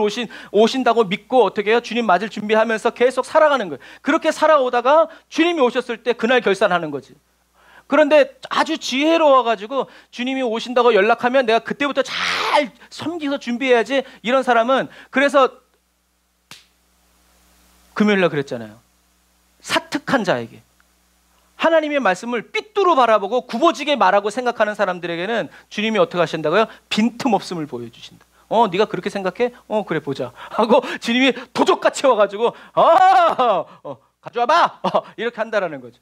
오신다고 믿고 어떻게 해요? 주님 맞을 준비하면서 계속 살아가는 거예요. 그렇게 살아오다가 주님이 오셨을 때 그날 결산하는 거지. 그런데 아주 지혜로워가지고 주님이 오신다고 연락하면 내가 그때부터 잘 섬기서 준비해야지. 이런 사람은 그래서 금요일날 그랬잖아요. 사특한 자에게 하나님의 말씀을 삐뚤어 바라보고 굽어지게 말하고 생각하는 사람들에게는 주님이 어떻게 하신다고요? 빈틈없음을 보여주신다. 네가 그렇게 생각해? 그래 보자 하고 주님이 도적같이 와가지고 가져와봐 이렇게 한다라는 거죠.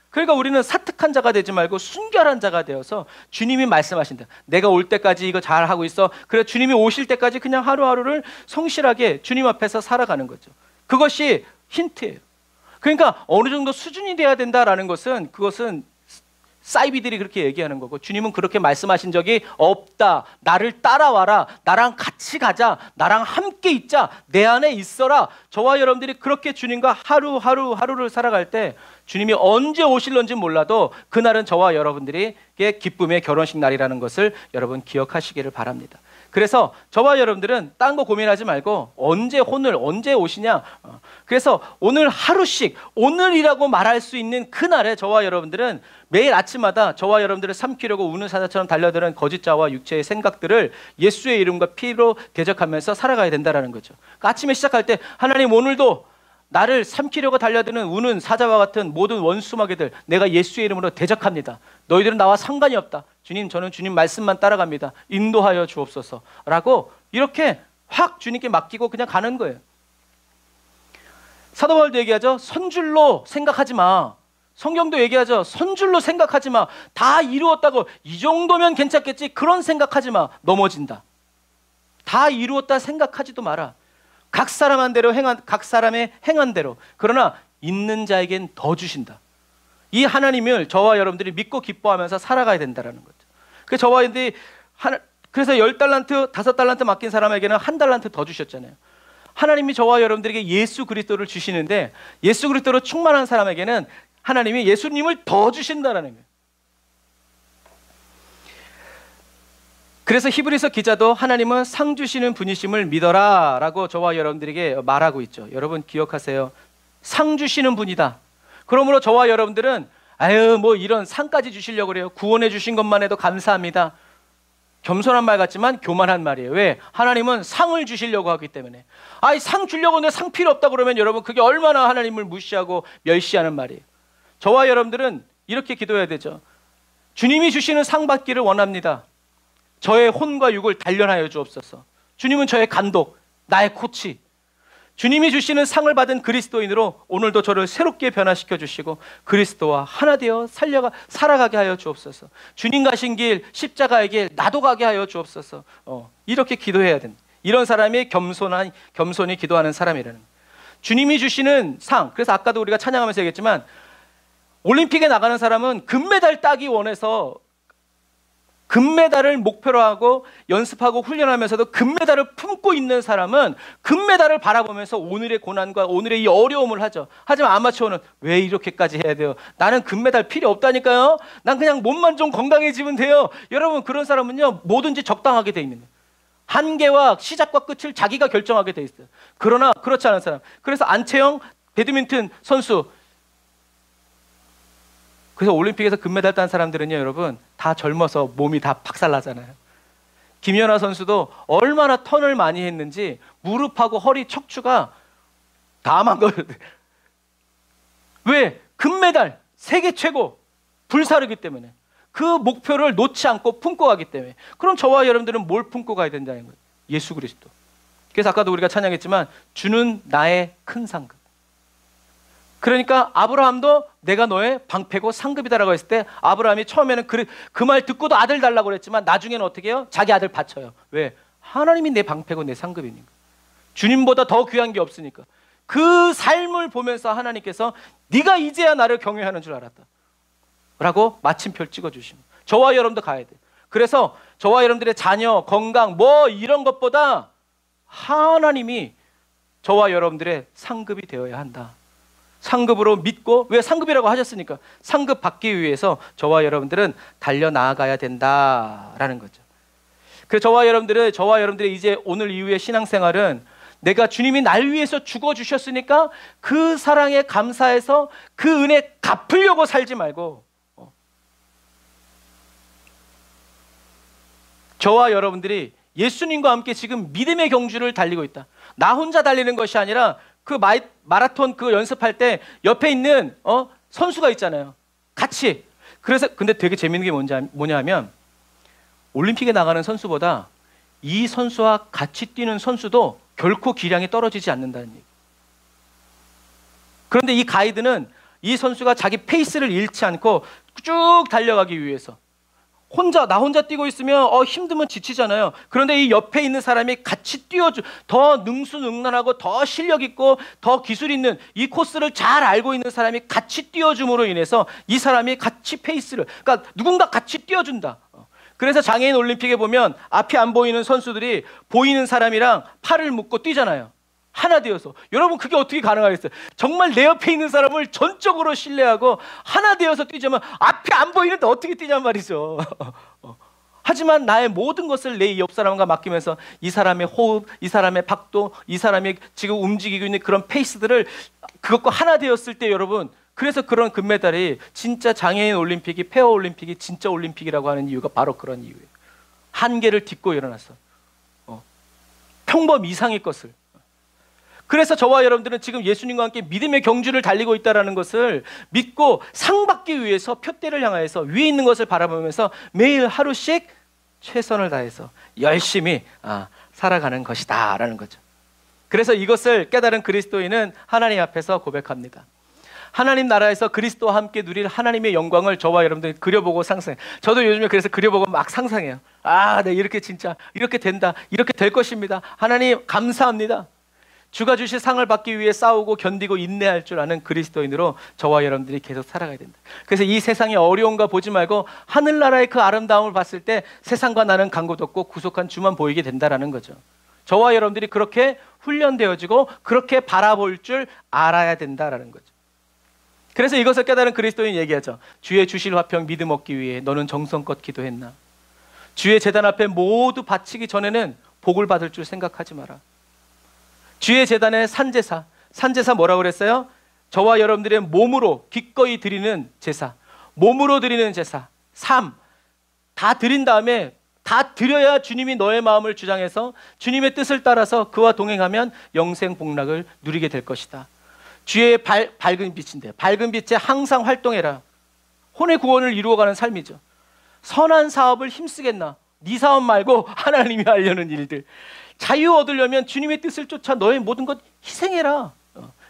그러니까 우리는 사특한 자가 되지 말고 순결한 자가 되어서 주님이 말씀하신다. 내가 올 때까지 이거 잘하고 있어. 그래 주님이 오실 때까지 그냥 하루하루를 성실하게 주님 앞에서 살아가는 거죠. 그것이 힌트예요. 그러니까 어느 정도 수준이 돼야 된다라는 것은 그것은 사이비들이 그렇게 얘기하는 거고, 주님은 그렇게 말씀하신 적이 없다. 나를 따라와라. 나랑 같이 가자. 나랑 함께 있자. 내 안에 있어라. 저와 여러분들이 그렇게 주님과 하루를 살아갈 때 주님이 언제 오실런지 몰라도 그날은 저와 여러분들이 기쁨의 결혼식 날이라는 것을 여러분 기억하시기를 바랍니다. 그래서 저와 여러분들은 딴 거 고민하지 말고 언제 오시냐. 그래서 오늘 하루씩, 오늘이라고 말할 수 있는 그날에 저와 여러분들은 매일 아침마다 저와 여러분들을 삼키려고 우는 사자처럼 달려드는 거짓자와 육체의 생각들을 예수의 이름과 피로 대적하면서 살아가야 된다는 거죠. 그러니까 아침에 시작할 때 하나님, 오늘도 나를 삼키려고 달려드는 우는 사자와 같은 모든 원수마귀들 내가 예수의 이름으로 대적합니다. 너희들은 나와 상관이 없다. 주님, 저는 주님 말씀만 따라갑니다. 인도하여 주옵소서 라고 이렇게 확 주님께 맡기고 그냥 가는 거예요. 사도 바울도 얘기하죠. 선줄로 생각하지 마. 성경도 얘기하죠. 선줄로 생각하지 마. 다 이루었다고 이 정도면 괜찮겠지. 그런 생각하지 마. 넘어진다. 다 이루었다 생각하지도 마라. 각 사람의 행한 대로. 그러나 있는 자에겐 더 주신다. 이 하나님을 저와 여러분들이 믿고 기뻐하면서 살아가야 된다는 거죠. 그래서 저와 여러분들이 그래서 10달란트, 5달란트 맡긴 사람에게는 1달란트 더 주셨잖아요. 하나님이 저와 여러분들에게 예수 그리스도를 주시는데 예수 그리스도로 충만한 사람에게는 하나님이 예수님을 더 주신다라는 거예요. 그래서 히브리서 기자도 하나님은 상 주시는 분이심을 믿어라 라고 저와 여러분들에게 말하고 있죠. 여러분 기억하세요. 상 주시는 분이다. 그러므로 저와 여러분들은 뭐 이런 상까지 주시려고 그래요. 구원해 주신 것만 해도 감사합니다. 겸손한 말 같지만 교만한 말이에요. 왜? 하나님은 상을 주시려고 하기 때문에. 상 주려고 하는데 상 필요 없다 그러면 여러분 그게 얼마나 하나님을 무시하고 멸시하는 말이에요. 저와 여러분들은 이렇게 기도해야 되죠. 주님이 주시는 상 받기를 원합니다. 저의 혼과 육을 단련하여 주옵소서. 주님은 저의 감독, 나의 코치. 주님이 주시는 상을 받은 그리스도인으로 오늘도 저를 새롭게 변화시켜 주시고 그리스도와 하나 되어 살아가게 하여 주옵소서. 주님 가신 길, 십자가의 길 나도 가게 하여 주옵소서. 이렇게 기도해야 됩니다. 이런 사람이 겸손히 기도하는 사람이라는. 주님이 주시는 상. 그래서 아까도 우리가 찬양하면서 얘기했지만 올림픽에 나가는 사람은 금메달 따기 원해서 금메달을 목표로 하고 연습하고 훈련하면서도 금메달을 품고 있는 사람은 금메달을 바라보면서 오늘의 고난과 오늘의 이 어려움을 하죠. 하지만 아마추어는 왜 이렇게까지 해야 돼요? 나는 금메달 필요 없다니까요. 난 그냥 몸만 좀 건강해지면 돼요. 여러분, 그런 사람은요 뭐든지 적당하게 돼 있는 거예요. 한계와 시작과 끝을 자기가 결정하게 돼 있어요. 그러나 그렇지 않은 사람. 그래서 안채영 배드민턴 선수, 그래서 올림픽에서 금메달 딴 사람들은요 여러분 다 젊어서 몸이 다 박살나잖아요. 김연아 선수도 얼마나 턴을 많이 했는지 무릎하고 허리 척추가 다 망가졌어요. 왜? 금메달, 세계 최고, 불사르기 때문에. 그 목표를 놓지 않고 품고 가기 때문에. 그럼 저와 여러분들은 뭘 품고 가야 된다는 거예요? 예수 그리스도. 그래서 아까도 우리가 찬양했지만 주는 나의 큰 상급. 그러니까 아브라함도 내가 너의 방패고 상급이다라고 했을 때 아브라함이 처음에는 그 말 듣고도 아들 달라고 그랬지만 나중에는 어떻게 해요? 자기 아들 바쳐요. 왜? 하나님이 내 방패고 내 상급이니까. 주님보다 더 귀한 게 없으니까. 그 삶을 보면서 하나님께서 네가 이제야 나를 경외하는 줄 알았다 라고 마침표를 찍어주십니다. 저와 여러분도 가야 돼요. 그래서 저와 여러분들의 자녀, 건강 뭐 이런 것보다 하나님이 저와 여러분들의 상급이 되어야 한다. 상급으로 믿고, 왜 상급이라고 하셨으니까 상급 받기 위해서 저와 여러분들은 달려나가야 된다라는 거죠. 그래서 저와 여러분들의 이제 오늘 이후의 신앙생활은 내가 주님이 날 위해서 죽어주셨으니까 그 사랑에 감사해서 그 은혜 갚으려고 살지 말고, 저와 여러분들이 예수님과 함께 지금 믿음의 경주를 달리고 있다. 나 혼자 달리는 것이 아니라 그 마라톤 그 연습할 때 옆에 있는 선수가 있잖아요. 같이. 그래서 근데 되게 재밌는 게 뭐냐면 올림픽에 나가는 선수보다 이 선수와 같이 뛰는 선수도 결코 기량이 떨어지지 않는다는 얘기. 그런데 이 가이드는 이 선수가 자기 페이스를 잃지 않고 쭉 달려가기 위해서 나 혼자 뛰고 있으면 힘들면 지치잖아요. 그런데 이 옆에 있는 사람이 같이 더 능수능란하고 더 실력 있고 더 기술 있는 이 코스를 잘 알고 있는 사람이 같이 뛰어줌으로 인해서 이 사람이 같이 페이스를, 그러니까 누군가 같이 뛰어준다. 그래서 장애인 올림픽에 보면 앞이 안 보이는 선수들이 보이는 사람이랑 팔을 묶고 뛰잖아요. 하나 되어서. 여러분 그게 어떻게 가능하겠어요? 정말 내 옆에 있는 사람을 전적으로 신뢰하고 하나 되어서 뛰자면 앞이 안 보이는데 어떻게 뛰냔 말이죠. 하지만 나의 모든 것을 내 옆 사람과 맡기면서 이 사람의 호흡, 이 사람의 박도, 이 사람이 지금 움직이고 있는 그런 페이스들을 그것과 하나 되었을 때 여러분, 그래서 그런 금메달이 진짜 장애인 올림픽이, 페어 올림픽이 진짜 올림픽이라고 하는 이유가 바로 그런 이유예요. 한계를 딛고 일어났어. 평범 이상의 것을. 그래서 저와 여러분들은 지금 예수님과 함께 믿음의 경주를 달리고 있다는 것을 믿고 상 받기 위해서 표대를 향하여서 위에 있는 것을 바라보면서 매일 하루씩 최선을 다해서 열심히 살아가는 것이다 라는 거죠. 그래서 이것을 깨달은 그리스도인은 하나님 앞에서 고백합니다. 하나님 나라에서 그리스도와 함께 누릴 하나님의 영광을 저와 여러분들이 그려보고 상상해요. 저도 요즘에 그래서 그려보고 막 상상해요. 네, 이렇게 진짜 이렇게 된다, 이렇게 될 것입니다. 하나님 감사합니다. 주가 주실 상을 받기 위해 싸우고 견디고 인내할 줄 아는 그리스도인으로 저와 여러분들이 계속 살아가야 된다. 그래서 이 세상의 어려움과 보지 말고 하늘나라의 그 아름다움을 봤을 때 세상과 나는 간곳 없고 구속한 주만 보이게 된다라는 거죠. 저와 여러분들이 그렇게 훈련되어지고 그렇게 바라볼 줄 알아야 된다라는 거죠. 그래서 이것을 깨달은 그리스도인 얘기하죠. 주의 주실 화평 믿음 얻기 위해 너는 정성껏 기도했나? 주의 제단 앞에 모두 바치기 전에는 복을 받을 줄 생각하지 마라. 주의 제단의 산제사 뭐라고 그랬어요? 저와 여러분들의 몸으로 기꺼이 드리는 제사, 몸으로 드리는 제사, 삶 다 드린 다음에 다 드려야 주님이 너의 마음을 주장해서 주님의 뜻을 따라서 그와 동행하면 영생 복락을 누리게 될 것이다. 주의 밝은 빛인데 밝은 빛에 항상 활동해라. 혼의 구원을 이루어가는 삶이죠. 선한 사업을 힘쓰겠나? 네 사업 말고 하나님이 하려는 일들. 자유 얻으려면 주님의 뜻을 쫓아 너의 모든 것 희생해라.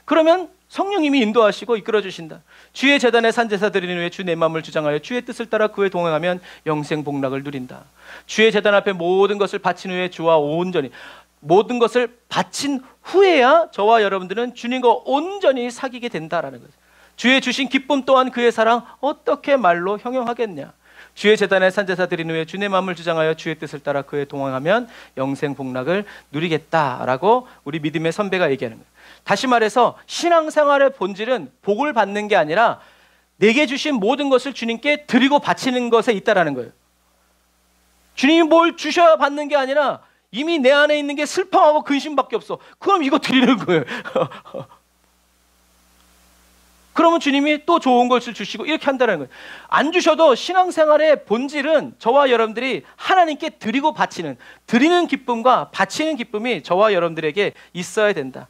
그러면 성령님이 인도하시고 이끌어 주신다. 주의 제단에 산제사 드리는 후에 주 내 마음을 주장하여 주의 뜻을 따라 그에 동행하면 영생 복락을 누린다. 주의 제단 앞에 모든 것을 바친 후에 주와 온전히, 모든 것을 바친 후에야 저와 여러분들은 주님과 온전히 사귀게 된다라는 거죠. 주의 주신 기쁨 또한 그의 사랑 어떻게 말로 형용하겠냐. 주의 제단에 산제사 드린 후에 주의 마음을 주장하여 주의 뜻을 따라 그에 동행하면 영생 복락을 누리겠다라고 우리 믿음의 선배가 얘기하는 거예요. 다시 말해서 신앙생활의 본질은 복을 받는 게 아니라 내게 주신 모든 것을 주님께 드리고 바치는 것에 있다라는 거예요. 주님이 뭘 주셔야 받는 게 아니라 이미 내 안에 있는 게 슬픔하고 근심밖에 없어. 그럼 이거 드리는 거예요. 그러면 주님이 또 좋은 것을 주시고 이렇게 한다는 거예요. 안 주셔도 신앙생활의 본질은 저와 여러분들이 하나님께 드리고 바치는, 드리는 기쁨과 바치는 기쁨이 저와 여러분들에게 있어야 된다.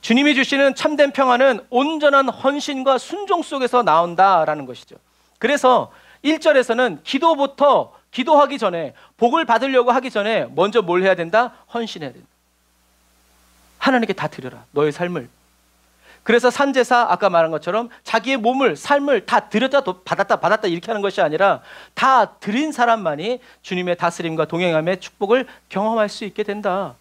주님이 주시는 참된 평안은 온전한 헌신과 순종 속에서 나온다라는 것이죠. 그래서 1절에서는 기도하기 전에, 복을 받으려고 하기 전에 먼저 뭘 해야 된다? 헌신해야 된다. 하나님께 다 드려라, 너의 삶을. 그래서 산제사, 아까 말한 것처럼 자기의 몸을, 삶을 다 드렸다 받았다 이렇게 하는 것이 아니라 다 드린 사람만이 주님의 다스림과 동행함의 축복을 경험할 수 있게 된다.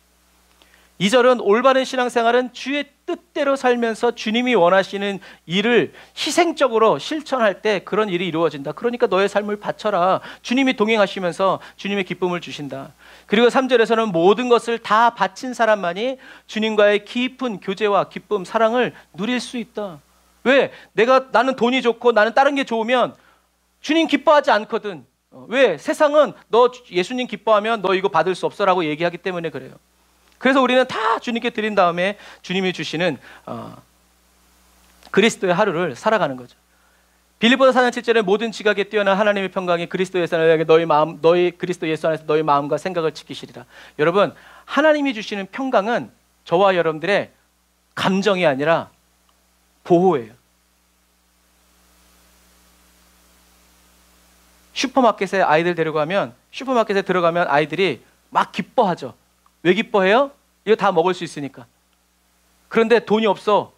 2절은 올바른 신앙생활은 주의 뜻대로 살면서 주님이 원하시는 일을 희생적으로 실천할 때 그런 일이 이루어진다. 그러니까 너의 삶을 바쳐라. 주님이 동행하시면서 주님의 기쁨을 주신다. 그리고 3절에서는 모든 것을 다 바친 사람만이 주님과의 깊은 교제와 기쁨, 사랑을 누릴 수 있다. 왜? 나는 돈이 좋고 나는 다른 게 좋으면 주님 기뻐하지 않거든. 왜? 세상은 너 예수님 기뻐하면 너 이거 받을 수 없어라고 얘기하기 때문에 그래요. 그래서 우리는 다 주님께 드린 다음에 주님이 주시는 그리스도의 하루를 살아가는 거죠. 빌립보서 4장 7절에 모든 지각에 뛰어난 하나님의 평강이 그리스도 예수 안에서 너희 그리스도 예수 안에서 너희 마음과 생각을 지키시리라. 여러분, 하나님이 주시는 평강은 저와 여러분들의 감정이 아니라 보호예요. 슈퍼마켓에 아이들 데려가면 슈퍼마켓에 들어가면 아이들이 막 기뻐하죠. 왜 기뻐해요? 이거 다 먹을 수 있으니까. 그런데 돈이 없어.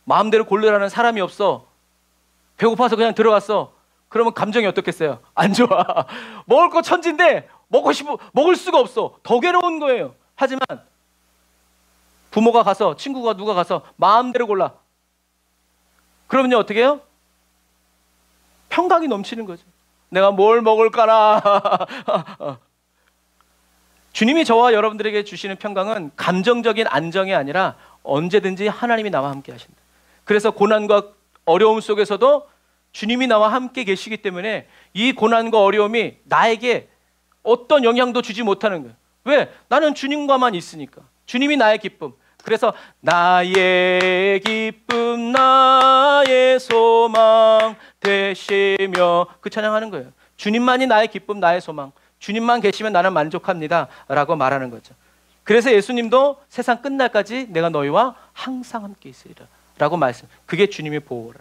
마음대로 고르라는 사람이 없어. 배고파서 그냥 들어갔어. 그러면 감정이 어떻겠어요? 안 좋아. 먹을 거 천진데 먹을 수가 없어. 더 괴로운 거예요. 하지만 부모가 가서, 친구가 누가 가서 마음대로 골라. 그러면요 어떻게 해요? 평강이 넘치는 거죠. 내가 뭘 먹을까나. 주님이 저와 여러분들에게 주시는 평강은 감정적인 안정이 아니라 언제든지 하나님이 나와 함께 하신다. 그래서 고난과 어려움 속에서도 주님이 나와 함께 계시기 때문에 이 고난과 어려움이 나에게 어떤 영향도 주지 못하는 거예요. 왜? 나는 주님과만 있으니까. 주님이 나의 기쁨. 그래서 나의 기쁨 나의 소망 되시며 그 찬양하는 거예요. 주님만이 나의 기쁨 나의 소망. 주님만 계시면 나는 만족합니다 라고 말하는 거죠. 그래서 예수님도 세상 끝날까지 내가 너희와 항상 함께 있으리라 라고 말씀. 그게 주님의 보호라.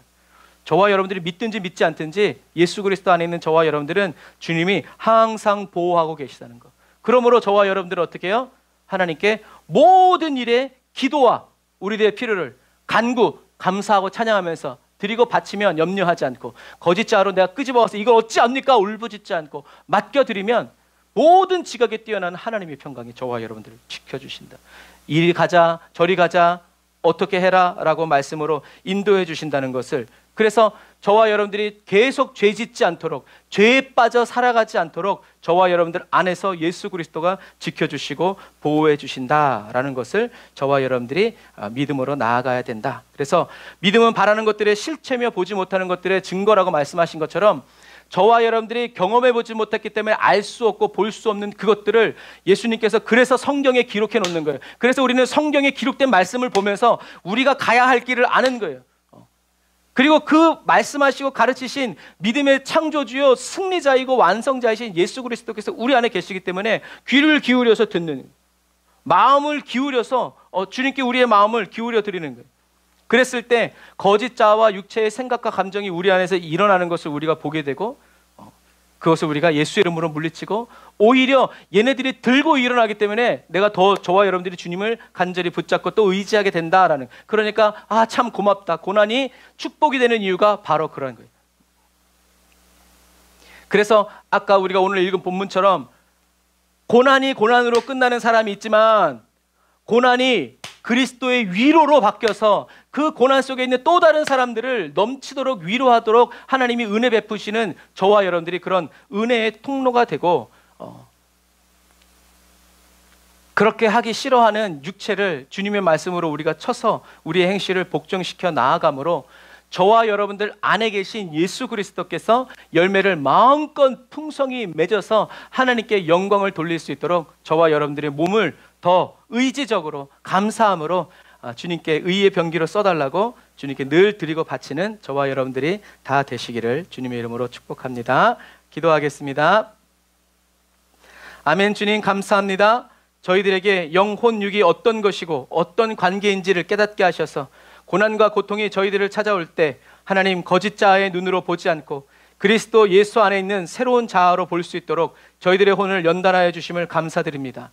저와 여러분들이 믿든지 믿지 않든지 예수 그리스도 안에 있는 저와 여러분들은 주님이 항상 보호하고 계시다는 거. 그러므로 저와 여러분들은 어떻게 해요? 하나님께 모든 일에 기도와 우리들의 필요를 간구 감사하고 찬양하면서 드리고 바치면 염려하지 않고 거짓자로 내가 끄집어와서 이걸 어찌합니까? 울부짖지 않고 맡겨드리면 모든 지각에 뛰어난 하나님의 평강이 저와 여러분들을 지켜주신다. 이리 가자 저리 가자 어떻게 해라 라고 말씀으로 인도해 주신다는 것을, 그래서 저와 여러분들이 계속 죄 짓지 않도록 죄에 빠져 살아가지 않도록 저와 여러분들 안에서 예수 그리스도가 지켜주시고 보호해 주신다라는 것을 저와 여러분들이 믿음으로 나아가야 된다. 그래서 믿음은 바라는 것들의 실체며 보지 못하는 것들의 증거라고 말씀하신 것처럼 저와 여러분들이 경험해 보지 못했기 때문에 알 수 없고 볼 수 없는 그것들을 예수님께서 그래서 성경에 기록해 놓는 거예요. 그래서 우리는 성경에 기록된 말씀을 보면서 우리가 가야 할 길을 아는 거예요. 그리고 그 말씀하시고 가르치신 믿음의 창조주요 승리자이고 완성자이신 예수 그리스도께서 우리 안에 계시기 때문에 귀를 기울여서 듣는, 마음을 기울여서 주님께 우리의 마음을 기울여 드리는 거예요. 그랬을 때 거짓자와 육체의 생각과 감정이 우리 안에서 일어나는 것을 우리가 보게 되고 그것을 우리가 예수의 이름으로 물리치고 오히려 얘네들이 들고 일어나기 때문에 내가 더 저와 여러분들이 주님을 간절히 붙잡고 또 의지하게 된다라는, 그러니까 참 고맙다. 고난이 축복이 되는 이유가 바로 그런 거예요. 그래서 아까 우리가 오늘 읽은 본문처럼 고난이 고난으로 끝나는 사람이 있지만 고난이 그리스도의 위로로 바뀌어서 그 고난 속에 있는 또 다른 사람들을 넘치도록 위로하도록 하나님이 은혜 베푸시는 저와 여러분들이 그런 은혜의 통로가 되고, 그렇게 하기 싫어하는 육체를 주님의 말씀으로 우리가 쳐서 우리의 행실을 복종시켜 나아감으로 저와 여러분들 안에 계신 예수 그리스도께서 열매를 마음껏 풍성히 맺어서 하나님께 영광을 돌릴 수 있도록 저와 여러분들의 몸을 더 의지적으로 감사함으로 주님께 의의 병기로 써달라고 주님께 늘 드리고 바치는 저와 여러분들이 다 되시기를 주님의 이름으로 축복합니다. 기도하겠습니다. 아멘. 주님 감사합니다. 저희들에게 영혼육이 어떤 것이고 어떤 관계인지를 깨닫게 하셔서 고난과 고통이 저희들을 찾아올 때 하나님 거짓자의 눈으로 보지 않고 그리스도 예수 안에 있는 새로운 자아로 볼 수 있도록 저희들의 혼을 연단하여 주심을 감사드립니다.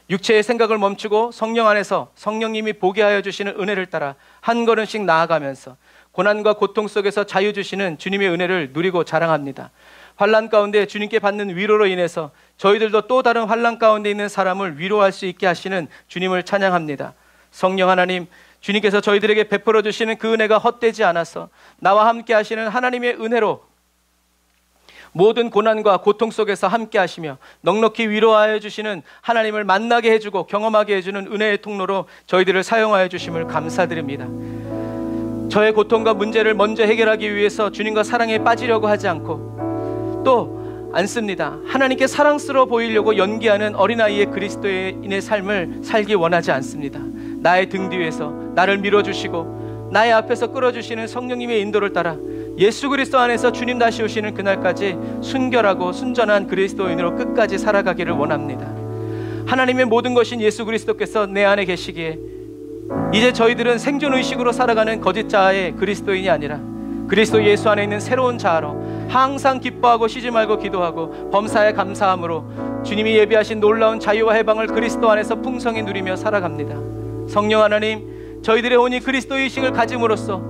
육체의 생각을 멈추고 성령 안에서 성령님이 보게 하여 주시는 은혜를 따라 한 걸음씩 나아가면서 고난과 고통 속에서 자유 주시는 주님의 은혜를 누리고 자랑합니다. 환난 가운데 주님께 받는 위로로 인해서 저희들도 또 다른 환난 가운데 있는 사람을 위로할 수 있게 하시는 주님을 찬양합니다. 성령 하나님, 주님께서 저희들에게 베풀어 주시는 그 은혜가 헛되지 않아서 나와 함께 하시는 하나님의 은혜로 모든 고난과 고통 속에서 함께 하시며 넉넉히 위로하여 주시는 하나님을 만나게 해주고 경험하게 해주는 은혜의 통로로 저희들을 사용하여 주심을 감사드립니다. 저의 고통과 문제를 먼저 해결하기 위해서 주님과 사랑에 빠지려고 하지 않고 또 않습니다. 하나님께 사랑스러워 보이려고 연기하는 어린아이의 그리스도인의 삶을 살기 원하지 않습니다. 나의 등 뒤에서 나를 밀어주시고 나의 앞에서 끌어주시는 성령님의 인도를 따라 예수 그리스도 안에서 주님 다시 오시는 그날까지 순결하고 순전한 그리스도인으로 끝까지 살아가기를 원합니다. 하나님의 모든 것인 예수 그리스도께서 내 안에 계시기에 이제 저희들은 생존의식으로 살아가는 거짓자의 그리스도인이 아니라 그리스도 예수 안에 있는 새로운 자아로 항상 기뻐하고 쉬지 말고 기도하고 범사에 감사함으로 주님이 예비하신 놀라운 자유와 해방을 그리스도 안에서 풍성히 누리며 살아갑니다. 성령 하나님, 저희들의 혼이 그리스도의 의식을 가짐으로써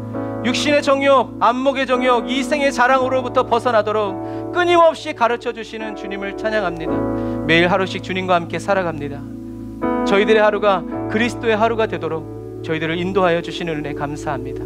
육신의 정욕, 안목의 정욕, 이생의 자랑으로부터 벗어나도록 끊임없이 가르쳐 주시는 주님을 찬양합니다. 매일 하루씩 주님과 함께 살아갑니다. 저희들의 하루가 그리스도의 하루가 되도록 저희들을 인도하여 주시는 은혜 감사합니다.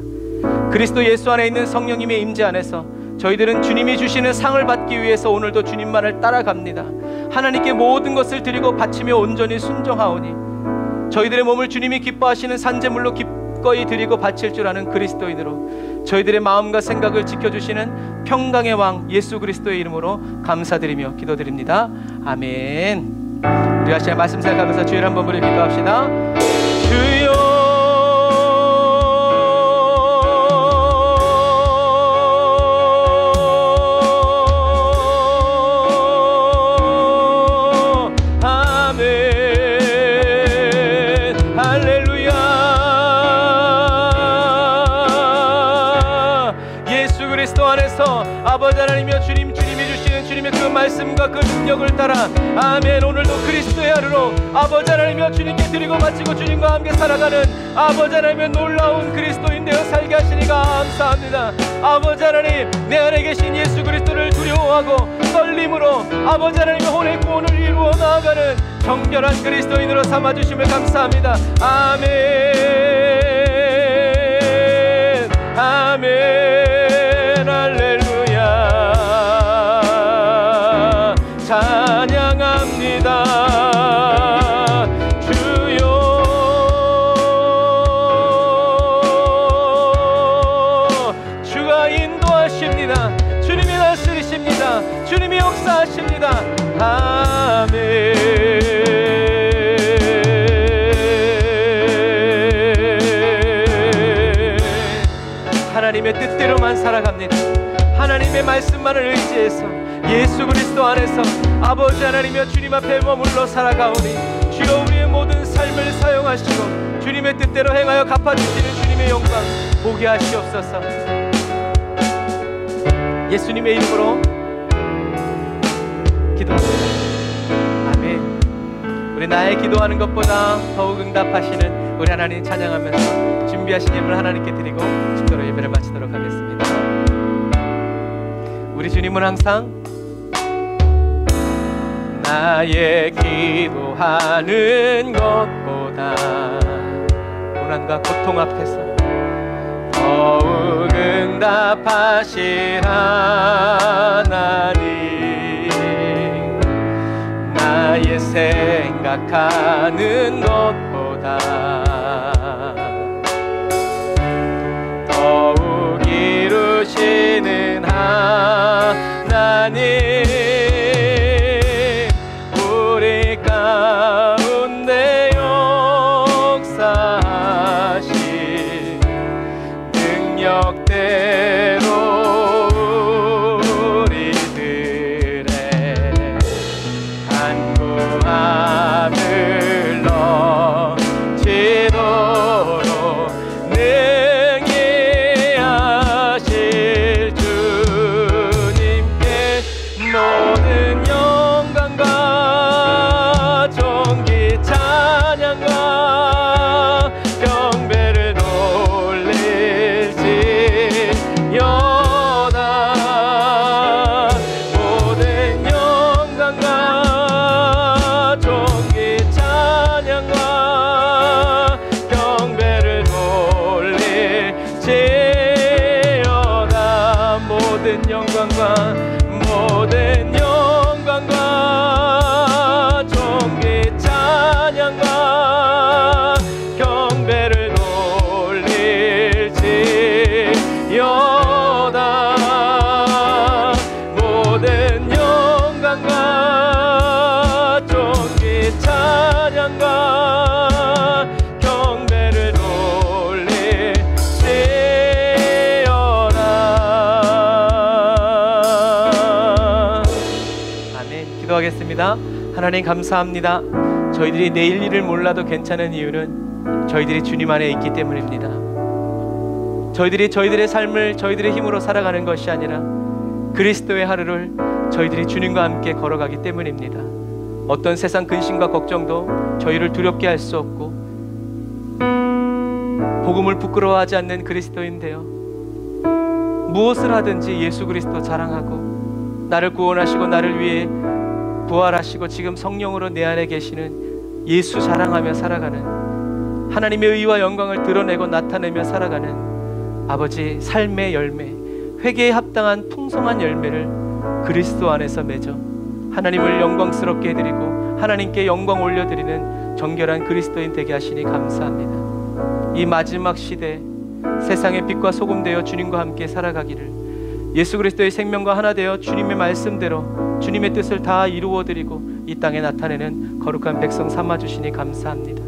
그리스도 예수 안에 있는 성령님의 임재 안에서 저희들은 주님이 주시는 상을 받기 위해서 오늘도 주님만을 따라갑니다. 하나님께 모든 것을 드리고 바치며 온전히 순종하오니 저희들의 몸을 주님이 기뻐하시는 산제물로 기꺼이 드리고 바칠 줄 아는 그리스도인으로 저희들의 마음과 생각을 지켜주시는 평강의 왕 예수 그리스도의 이름으로 감사드리며 기도드립니다. 아멘. 우리 같이 말씀 생각하면서 주여 한번 부르며 기도합시다. 주여 아버지 하나님이여 주님이 주시는 주님의 그 말씀과 그 능력을 따라 아멘. 오늘도 그리스도의 하루로 아버지 하나님이여 주님께 드리고 바치고 주님과 함께 살아가는 아버지 하나님의 놀라운 그리스도인 되어 살게 하시니 감사합니다. 아버지 하나님, 내 안에 계신 예수 그리스도를 두려워하고 떨림으로 아버지 하나님의 혼의 구원을 이루어 나아가는 정결한 그리스도인으로 삼아주심을 감사합니다. 아멘. 아멘. 할렐루야. 찬양합니다. 주여. 주가 인도하십니다. 주님이 다스리십니다. 주님이 역사하십니다. 아멘. 하나님의 뜻대로만 살아갑니다. 하나님의 말씀만을 의지해서 예수 그리스도 안에서 아버지 하나님이여 주님 앞에 머물러 살아가오니 주여 우리의 모든 삶을 사용하시고 주님의 뜻대로 행하여 갚아주시는 주님의 영광 보게 하시옵소서. 예수님의 이름으로 기도합니다. 아멘. 우리 나의 기도하는 것보다 더욱 응답하시는 우리 하나님 찬양하면서 준비하신 예물을 하나님께 드리고 식도로 예배를 마치도록 하겠습니다. 우리 주님은 항상 나의 기도하는 것보다 고난과 고통 앞에서 더욱 응답하실 하나님, 나의 생각하는 것보다 더욱 이루시는 하나님, 우리 가운데 역사하신 능력대로 우리들의 간구함을 넘치도록 모든 영광과 존귀 찬양과 경배를 돌릴지어다. 모든 영광과 존귀 찬양과 경배를 돌릴지어다. 아멘. 기도하겠습니다. 하나님 감사합니다. 저희들이 내일 일을 몰라도 괜찮은 이유는 저희들이 주님 안에 있기 때문입니다. 저희들이 저희들의 삶을 저희들의 힘으로 살아가는 것이 아니라 그리스도의 하루를 저희들이 주님과 함께 걸어가기 때문입니다. 어떤 세상 근심과 걱정도 저희를 두렵게 할 수 없고 복음을 부끄러워하지 않는 그리스도인데요, 무엇을 하든지 예수 그리스도 자랑하고 나를 구원하시고 나를 위해 부활하시고 지금 성령으로 내 안에 계시는 예수 자랑하며 살아가는, 하나님의 의와 영광을 드러내고 나타내며 살아가는 아버지 삶의 열매, 회개에 합당한 풍성한 열매를 그리스도 안에서 맺어 하나님을 영광스럽게 해드리고 하나님께 영광 올려드리는 정결한 그리스도인 되게 하시니 감사합니다. 이 마지막 시대 세상의 빛과 소금 되어 주님과 함께 살아가기를, 예수 그리스도의 생명과 하나 되어 주님의 말씀대로 주님의 뜻을 다 이루어드리고 이 땅에 나타내는 거룩한 백성 삼아주시니 감사합니다.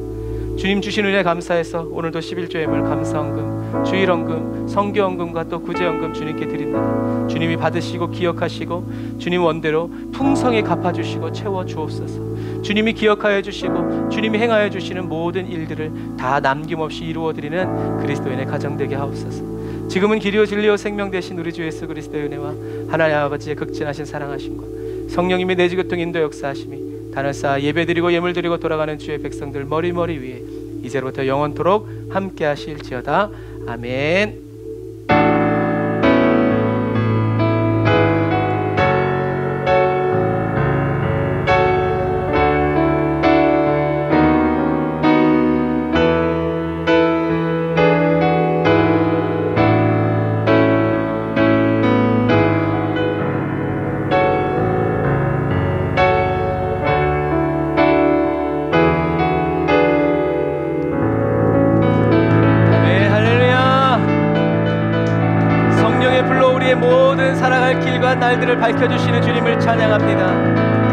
주님 주신 은혜 감사해서 오늘도 11조 예물, 감사헌금, 주일헌금, 성교헌금과 또 구제헌금 주님께 드립니다. 주님이 받으시고 기억하시고 주님 원대로 풍성히 갚아주시고 채워주옵소서. 주님이 기억하여 주시고 주님이 행하여 주시는 모든 일들을 다 남김없이 이루어드리는 그리스도인의 가정 되게 하옵소서. 지금은 길이요 진리요 생명 되신 우리 주 예수 그리스도의 은혜와 하나님 아버지의 극진하신 사랑하심과 성령님의 내지교통 인도 역사하심이 단을 쌓아 예배드리고 예물드리고 돌아가는 주의 백성들 머리머리 위에 이제부터 영원토록 함께 하실지어다. 아멘. 모든 살아갈 길과 날들을 밝혀주시는 주님을 찬양합니다.